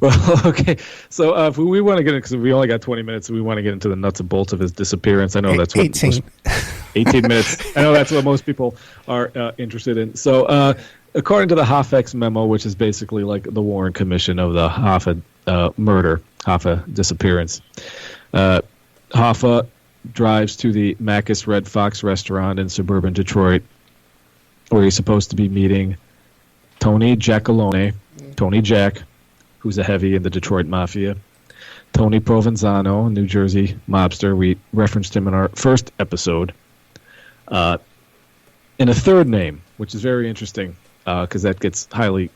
Well, okay. So if we want to get in, because we only got 20 minutes, so we want to get into the nuts and bolts of his disappearance. I know that's what 18 minutes. I know that's what most people are interested in. So according to the Hoffa memo, which is basically like the Warren Commission of the Hoffa murder, Hoffa disappearance, Hoffa drives to the Macus Red Fox restaurant in suburban Detroit, where he's supposed to be meeting Tony Giacalone, Tony Jack, who's a heavy in the Detroit Mafia, Tony Provenzano, New Jersey mobster. We referenced him in our first episode. And a third name, which is very interesting, because that gets highly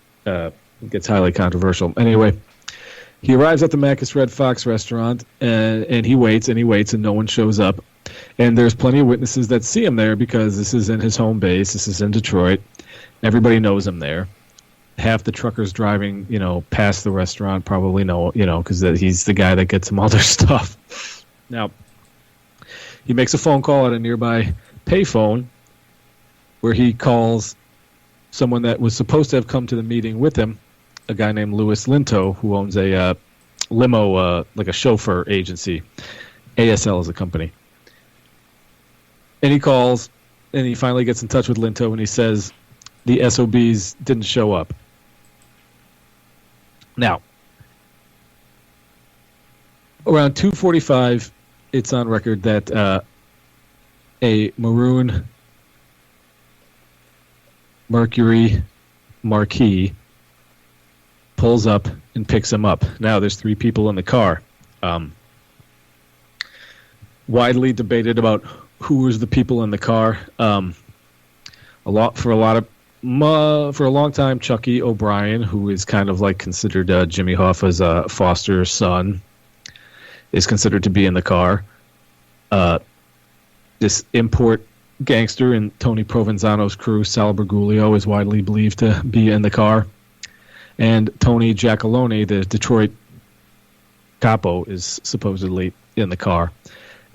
controversial. Anyway, he arrives at the Macus Red Fox restaurant, and he waits, and no one shows up. And there's plenty of witnesses that see him there, because this is in his home base. This is in Detroit. Everybody knows him there. half the truckers driving, past the restaurant probably know, because he's the guy that gets them all their stuff. Now, he makes a phone call at a nearby payphone where he calls someone that was supposed to have come to the meeting with him, a guy named Louis Linto, who owns a limo, like a chauffeur agency. ASL is a company. And he calls, and he finally gets in touch with Linto, and he says the SOBs didn't show up. Now, around 2:45, it's on record that a maroon Mercury Marquis pulls up and picks him up. Now, there's 3 people in the car. Widely debated about who was the people in the car. For a long time, Chucky O'Brien, who is kind of like considered Jimmy Hoffa's foster son, is considered to be in the car. This import gangster in Tony Provenzano's crew, Sal Bergoglio, is widely believed to be in the car. And Tony Giacalone, the Detroit capo, is supposedly in the car.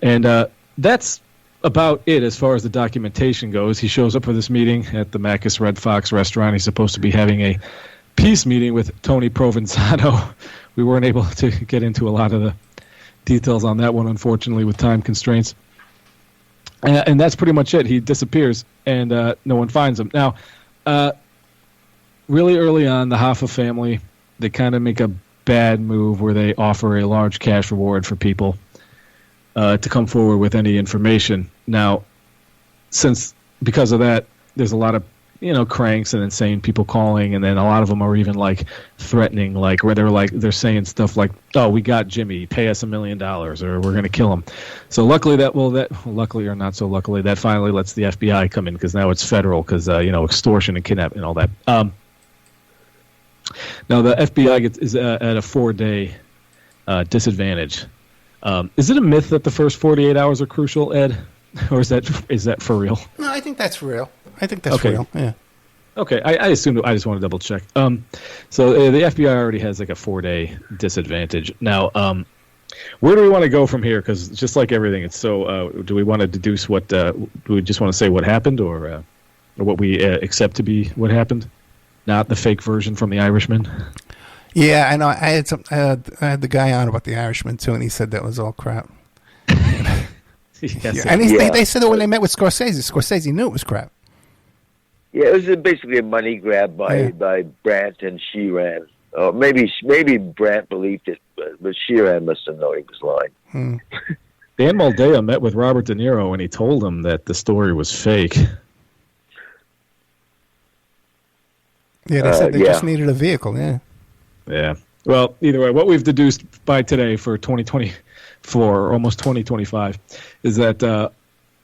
And that's about it as far as the documentation goes. He shows up for this meeting at the Macus Red Fox restaurant. He's supposed to be having a peace meeting with Tony Provenzano. We weren't able to get into a lot of the details on that one, unfortunately, with time constraints. And that's pretty much it. He disappears, and no one finds him. Now, really early on, the Hoffa family, they kind of make a bad move where they offer a large cash reward for people to come forward with any information. Now, because of that, there's a lot of cranks and insane people calling, and then a lot of them are even like threatening, like where they're saying stuff like, "Oh, we got Jimmy, pay us $1 million, or we're going to kill him." So luckily luckily or not so luckily, that finally lets the FBI come in, because now it's federal, because extortion and kidnapping and all that. Now the FBI is at a 4-day disadvantage. Is it a myth that the first 48 hours are crucial, Ed, or is that for real? No, I think that's real. I think that's real. Yeah. Okay, I assumed. I just want to double check. So the FBI already has like a 4-day disadvantage. Now, where do we want to go from here? Because just like everything, it's so. Do we want to deduce what? Do we just want to say what happened, or what we accept to be what happened, not the fake version from The Irishman? Yeah, I know. I had the guy on about The Irishman too, and he said that was all crap. Yes, and they said that when they met with Scorsese knew it was crap. Yeah, it was basically a money grab by Brandt and Sheeran. Maybe Brandt believed it, but Sheeran must have known he was lying. Dan Moldea met with Robert De Niro, and he told him that the story was fake. Yeah, they said they just needed a vehicle. Yeah. Yeah. Well, either way, what we've deduced by today for 2024, or almost 2025, is that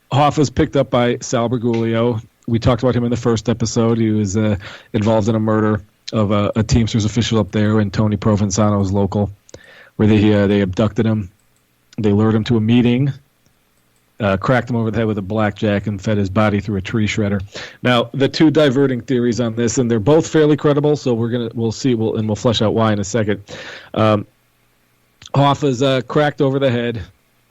Hoffa's picked up by Sal Bergoglio. We talked about him in the first episode. He was involved in a murder of a Teamsters official up there in Tony Provenzano's local, where they abducted him. They lured him to a meeting, cracked him over the head with a blackjack, and fed his body through a tree shredder. Now, the 2 diverting theories on this, and they're both fairly credible, so we'll see, and we'll flesh out why in a second. Hoffa's cracked over the head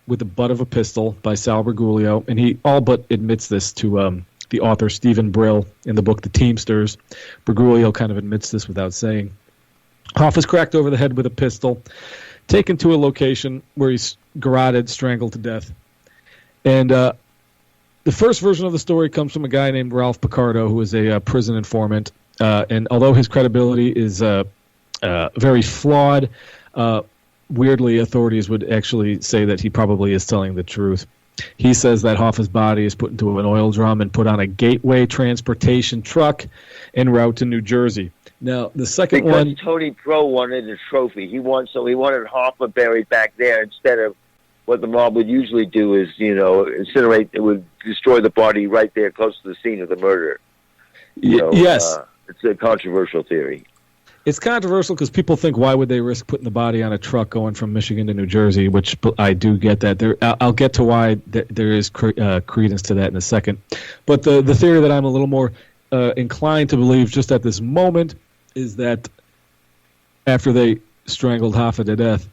with the butt of a pistol by Sal Bergoglio, and he all but admits this to the author Stephen Brill in the book The Teamsters. Bergoglio kind of admits this without saying. Hoffa's cracked over the head with a pistol, taken to a location where he's garroted, strangled to death. And the first version of the story comes from a guy named Ralph Picardo, who is a prison informant. And although his credibility is very flawed, weirdly, authorities would actually say that he probably is telling the truth. He says that Hoffa's body is put into an oil drum and put on a Gateway transportation truck en route to New Jersey. Now, the second one... Tony Pro wanted a trophy. He wanted Hoffa buried back there instead of what the mob would usually do is, incinerate. It would destroy the body right there close to the scene of the murder. Yes. It's a controversial theory. It's controversial because people think, why would they risk putting the body on a truck going from Michigan to New Jersey, which I do get that. I'll get to why there is credence to that in a second. But the theory that I'm a little more inclined to believe just at this moment is that after they strangled Hoffa to death,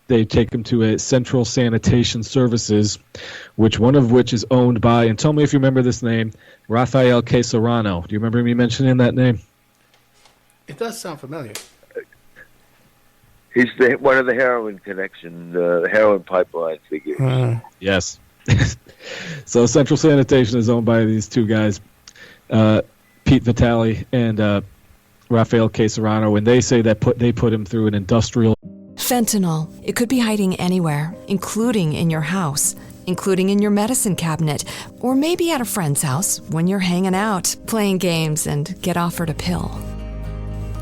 they take him to a Central Sanitation Services, one of which is owned by, and tell me if you remember this name, Rafael Caserano. Do you remember me mentioning that name? It does sound familiar. He's one of the heroin connection, the heroin pipeline figures. Yes. So Central Sanitation is owned by these two guys, Pete Vitale and Rafael Caserano, and they say that they put him through an industrial... Fentanyl. It could be hiding anywhere, including in your house, including in your medicine cabinet, or maybe at a friend's house when you're hanging out, playing games, and get offered a pill.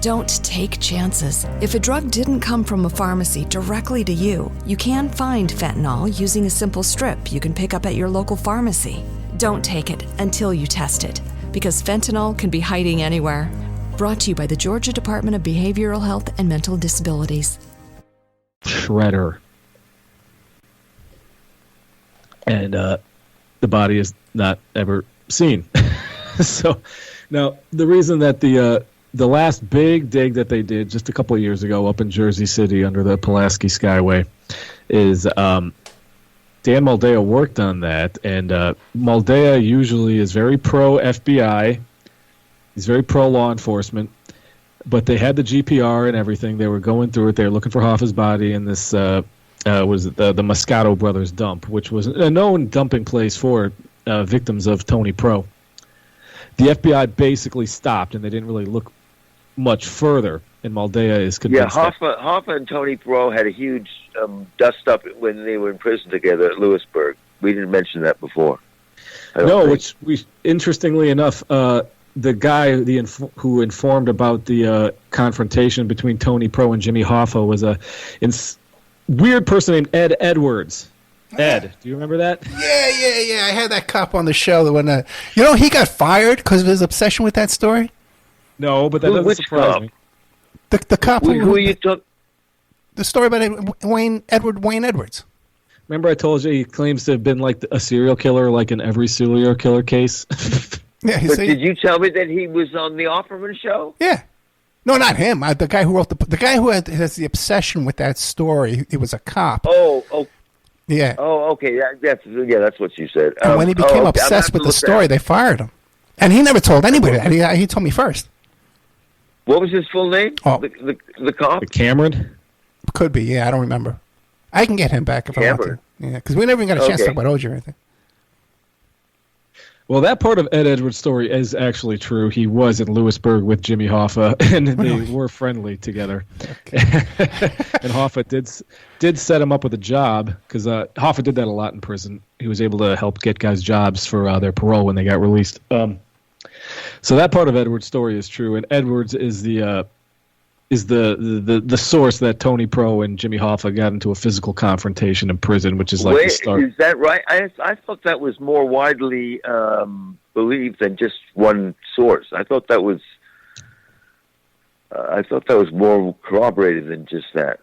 Don't take chances. If a drug didn't come from a pharmacy directly to you, you can find fentanyl using a simple strip you can pick up at your local pharmacy. Don't take it until you test it, because fentanyl can be hiding anywhere. Brought to you by the Georgia Department of Behavioral Health and Mental Disabilities. Shredder. And the body is not ever seen. So now the reason that the last big dig that they did just a couple of years ago up in Jersey City under the Pulaski Skyway is Dan Moldea worked on that, and Moldea usually is very pro FBI. He's very pro law enforcement, but they had the GPR and everything. They were going through it. They were looking for Hoffa's body in this was the Moscato Brothers dump, which was a known dumping place for victims of Tony Pro. The FBI basically stopped, and they didn't really look much further, and Moldea is convinced. Yeah, Hoffa and Tony Pro had a huge dust-up when they were in prison together at Lewisburg. We didn't mention that before. Which interestingly enough, the guy who informed about the confrontation between Tony Pro and Jimmy Hoffa was a weird person named Ed Edwards. Ed, do you remember that? Yeah. I had that cop on the show that when he got fired because of his obsession with that story. No, but that doesn't surprise me. The cop who you took the story about Wayne Edwards. Remember, I told you he claims to have been like a serial killer, like in every serial killer case. Yeah, but did you tell me that he was on the Offerman show? Yeah. No, not him. The guy who wrote the guy who has the obsession with that story. He was a cop. Oh. Yeah. Oh, okay. That's what you said. And when he became obsessed with the story, they fired him. And he never told anybody that. He told me first. What was his full name? Oh. The cop? Cameron? Could be, yeah. I don't remember. I can get him back if I want to. Yeah, because we never even got a chance to talk about OJ or anything. Well, that part of Ed Edwards' story is actually true. He was in Lewisburg with Jimmy Hoffa, and they were friendly together. Okay. And Hoffa did set him up with a job, because Hoffa did that a lot in prison. He was able to help get guys jobs for their parole when they got released. So that part of Edwards' story is true, and Edwards is the source that Tony Pro and Jimmy Hoffa got into a physical confrontation in prison, which is like the start. Is that right? I thought that was more widely believed than just one source. I thought that was more corroborated than just that.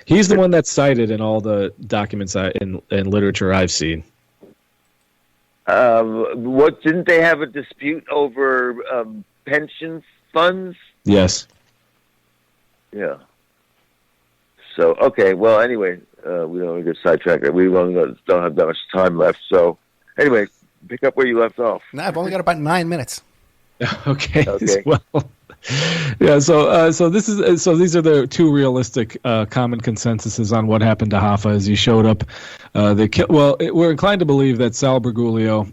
He's the one that's cited in all the documents and literature I've seen. What didn't they have a dispute over pension funds? Yes. Yeah. So okay. Well, anyway, we don't want to get sidetracked. We don't have that much time left. So anyway, pick up where you left off. No, I've only got about 9 minutes. Okay. Well, yeah. So these are the two realistic common consensuses on what happened to Hoffa as he showed up. We're inclined to believe that Sal Bergoglio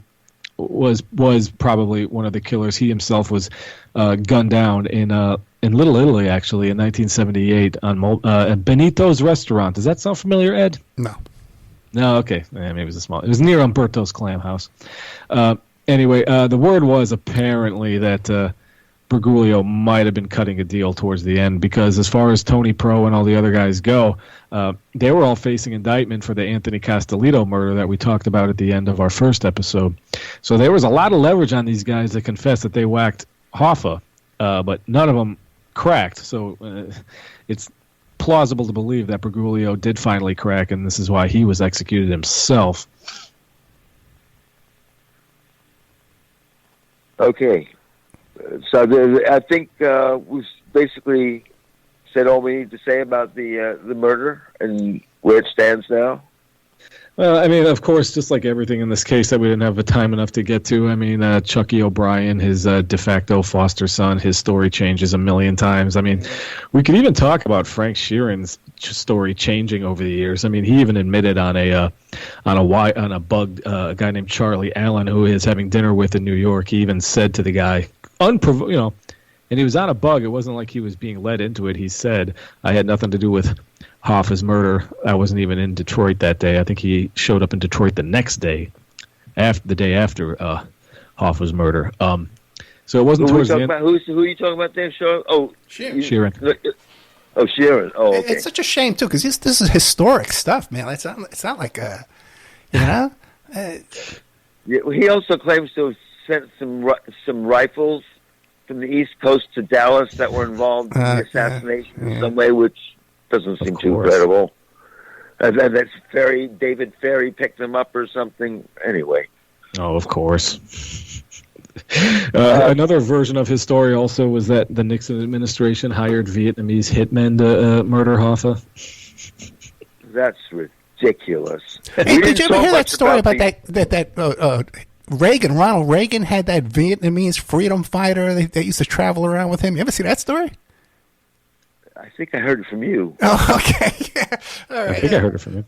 was probably one of the killers. He himself was gunned down in Little Italy, actually, in 1978 on Benito's restaurant. Does that sound familiar, Ed? No. No, okay. Maybe it was it was near Umberto's Clam House. Anyway, the word was apparently that Bergoglio might have been cutting a deal towards the end, because as far as Tony Pro and all the other guys go, they were all facing indictment for the Anthony Castellito murder that we talked about at the end of our first episode. So there was a lot of leverage on these guys to confess that they whacked Hoffa, but none of them cracked. So it's plausible to believe that Bergoglio did finally crack, and this is why he was executed himself. Okay. I think we basically said all we need to say about the murder and where it stands now. Well, I mean, of course, just like everything in this case that we didn't have the time enough to get to. I mean, Chucky O'Brien, his de facto foster son, his story changes a million times. I mean, we could even talk about Frank Sheeran's story changing over the years. I mean, he even admitted on a bug, a guy named Charlie Allen, who he is having dinner with in New York. He even said to the guy, and he was on a bug. It wasn't like he was being led into it. He said, "I had nothing to do with Hoffa's murder. I wasn't even in Detroit that day." I think he showed up in Detroit the next day, the day after Hoffa's murder. So it wasn't towards the end. Who are you talking about there, Sean? Oh, Sheeran. Oh, Sheeran. Oh, okay. It's such a shame too, because this is historic stuff, man. It's not like Yeah, he also claims to have sent some rifles from the East Coast to Dallas that were involved in the assassination in some way, which doesn't seem too credible. And that's David Ferry picked them up or something. Anyway. Oh, of course. Another version of his story also was that the Nixon administration hired Vietnamese hitmen to murder Hoffa. That's ridiculous. Hey, did you ever hear that story about that Ronald Reagan had that Vietnamese freedom fighter that used to travel around with him? You ever see that story? I think I heard it from you. Oh, okay. Yeah. All right. I think I heard it from you.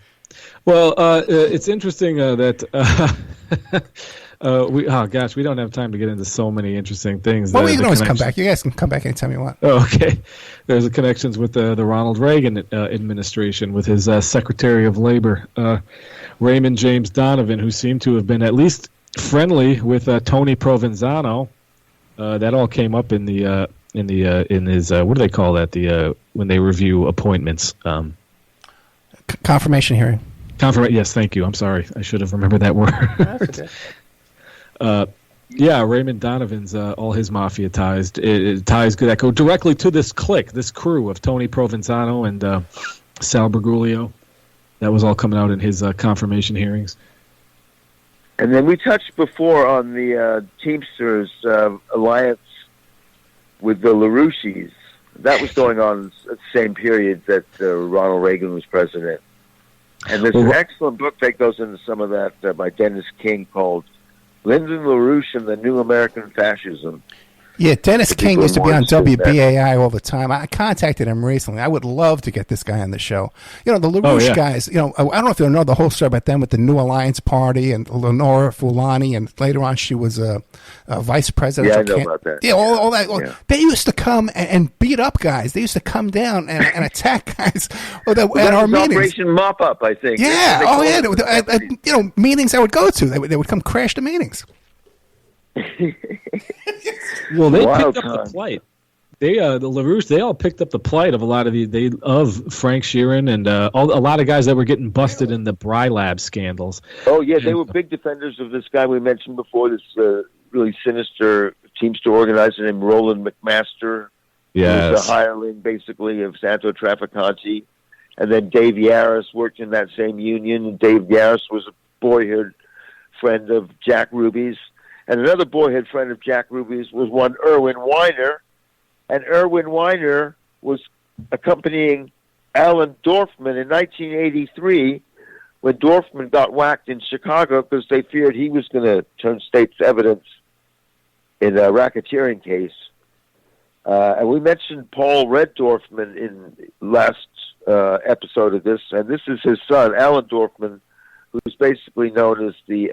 Well, it's interesting that we don't have time to get into so many interesting things. Well, we can always come back. You guys can come back anytime you want. Oh, okay. There's connections with the Ronald Reagan administration with his Secretary of Labor, Raymond James Donovan, who seemed to have been at least friendly with Tony Provenzano. That all came up in his what do they call that? When they review appointments. Confirmation hearing. Yes, thank you. I'm sorry. I should have remembered that word. That's okay. Raymond Donovan's all his mafia ties ties that go directly to this clique, this crew of Tony Provenzano and Sal Bergoglio. That was all coming out in his confirmation hearings. And then we touched before on the Teamsters alliance with the LaRouches. That was going on at the same period that Ronald Reagan was president. And there's an excellent book that goes into some of that by Dennis King called Lyndon LaRouche and the New American Fascism. Yeah, Dennis King used to be on WBAI all the time. I contacted him recently. I would love to get this guy on the show. The LaRouche guys, I don't know if you'll know the whole story about them with the New Alliance Party and Lenora Fulani, and later on she was a vice president. Yeah, I know about that. Yeah, all that. Yeah. They used to come and beat up guys. They used to come down and attack guys at our meetings. Operation Mop Up, I think. Yeah, meetings I would go to. They would come crash the meetings. Well, they picked up the plight. The LaRouche, they all picked up the plight of a lot of of Frank Sheeran and a lot of guys that were getting busted in the Bry Lab scandals. Oh yeah, they were big defenders of this guy we mentioned before. This really sinister Teamster organizer named Roland McMaster. Yes. Who was a hireling basically of Santo Trafficante, and then Dave Yaris worked in that same union. And Dave Yaris was a boyhood friend of Jack Ruby's. And another boyhood friend of Jack Ruby's was one Irwin Weiner. And Irwin Weiner was accompanying Alan Dorfman in 1983 when Dorfman got whacked in Chicago because they feared he was going to turn state's evidence in a racketeering case. And we mentioned Paul Red Dorfman in last episode of this, and this is his son, Alan Dorfman, who's basically known as the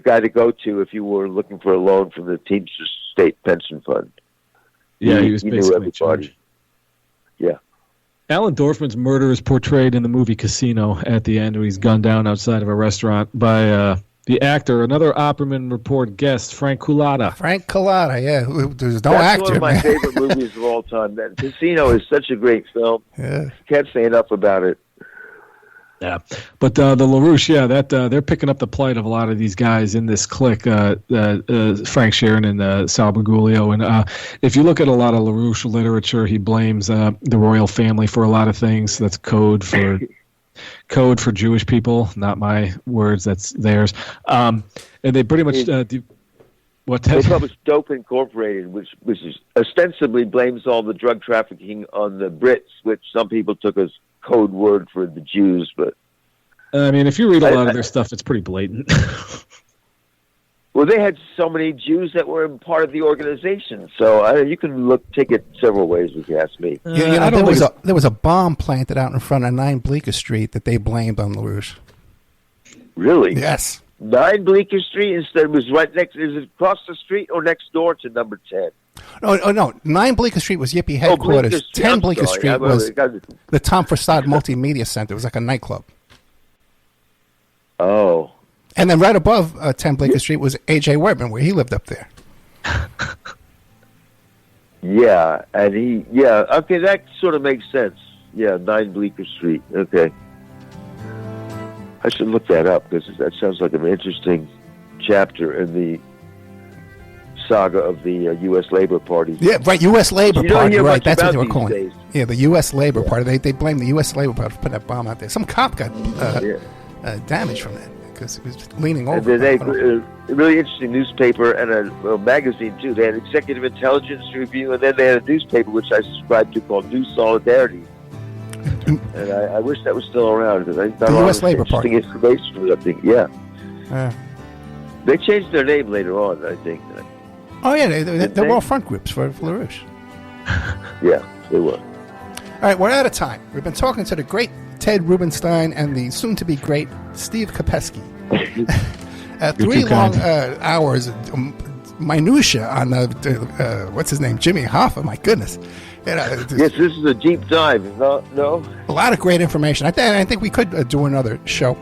guy to go to if you were looking for a loan from the Teamsters State Pension Fund. Yeah, he was basically in charge. Yeah. Alan Dorfman's murder is portrayed in the movie Casino at the end, where he's gunned down outside of a restaurant by the actor, another Opperman Report guest, Frank Cullotta. Frank Cullotta, yeah. There's no That's actor. One of my favorite movies of all time. That Casino is such a great film. Yeah. Can't say enough about it. Yeah, but the LaRouche, they're picking up the plight of a lot of these guys in this clique, Frank Sheeran and Sal Bergoglio. And if you look at a lot of LaRouche literature, he blames the royal family for a lot of things. That's code for Jewish people, not my words. That's theirs. And they pretty much What they published Dope Incorporated, which is ostensibly blames all the drug trafficking on the Brits, which some people took as code word for the Jews. But I mean, if you read a lot of their stuff, it's pretty blatant. Well, they had so many Jews that were part of the organization, so you can take it several ways if you ask me. There was a bomb planted out in front of 9 Bleecker Street that they blamed on LaRouche. Really? Yes. 9 Bleecker Street instead was right next. Is it across the street or next door to number 10? No. 9 Bleecker Street was Yippie headquarters. Bleecker 10 Bleecker Street was the Tom Forstad Multimedia Center. It was like a nightclub. Oh. And then right above 10 Bleecker Street was A.J. Wertman, where he lived up there. Yeah, and okay, that sort of makes sense. Yeah, 9 Bleecker Street. Okay. I should look that up because that sounds like an interesting chapter in the saga of the U.S. Labor Party. Yeah, right, U.S. Labor Party, right, that's what they were calling it. Yeah, the U.S. Labor Party. They blamed the U.S. Labor Party for putting that bomb out there. Some cop got damaged from that because it was leaning over. And then they a really interesting newspaper and a magazine, too. They had Executive Intelligence Review, and then they had a newspaper, which I subscribed to, called New Solidarity. And I wish that was still around because I got a lot of interesting information from that thing. Yeah. They changed their name later on, I think. Oh, yeah, they were all front groups for LaRouche. Yeah, they were. All right, we're out of time. We've been talking to the great Ted Rubinstein and the soon-to-be-great Steve Kopesky. 3 long hours, minutia on what's his name, Jimmy Hoffa. My goodness. Yes, this is a deep dive. No? A lot of great information. I think we could do another show.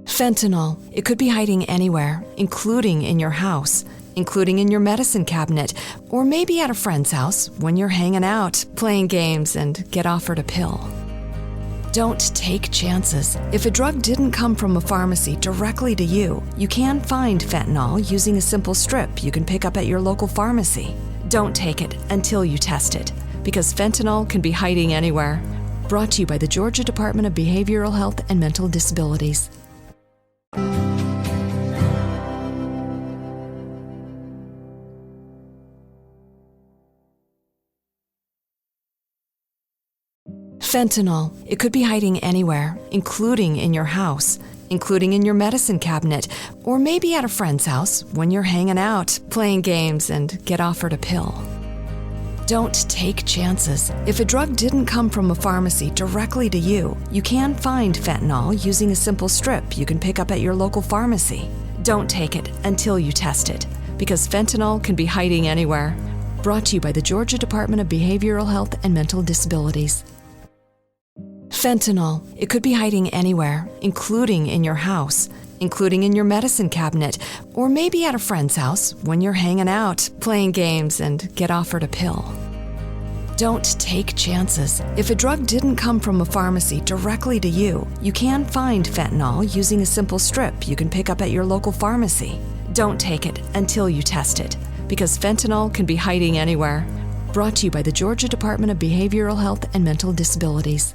Fentanyl. It could be hiding anywhere, including in your house, including in your medicine cabinet, or maybe at a friend's house when you're hanging out, playing games, and get offered a pill. Don't take chances. If a drug didn't come from a pharmacy directly to you, you can find fentanyl using a simple strip you can pick up at your local pharmacy. Don't take it until you test it, because fentanyl can be hiding anywhere. Brought to you by the Georgia Department of Behavioral Health and Mental Disabilities. Fentanyl. It could be hiding anywhere, including in your house, including in your medicine cabinet, or maybe at a friend's house when you're hanging out, playing games, and get offered a pill. Don't take chances. If a drug didn't come from a pharmacy directly to you, you can find fentanyl using a simple strip you can pick up at your local pharmacy. Don't take it until you test it, because fentanyl can be hiding anywhere. Brought to you by the Georgia Department of Behavioral Health and Mental Disabilities. Fentanyl. It could be hiding anywhere, including in your house, including in your medicine cabinet, or maybe at a friend's house when you're hanging out, playing games, and get offered a pill. Don't take chances. If a drug didn't come from a pharmacy directly to you, you can find fentanyl using a simple strip you can pick up at your local pharmacy. Don't take it until you test it, because fentanyl can be hiding anywhere. Brought to you by the Georgia Department of Behavioral Health and Mental Disabilities.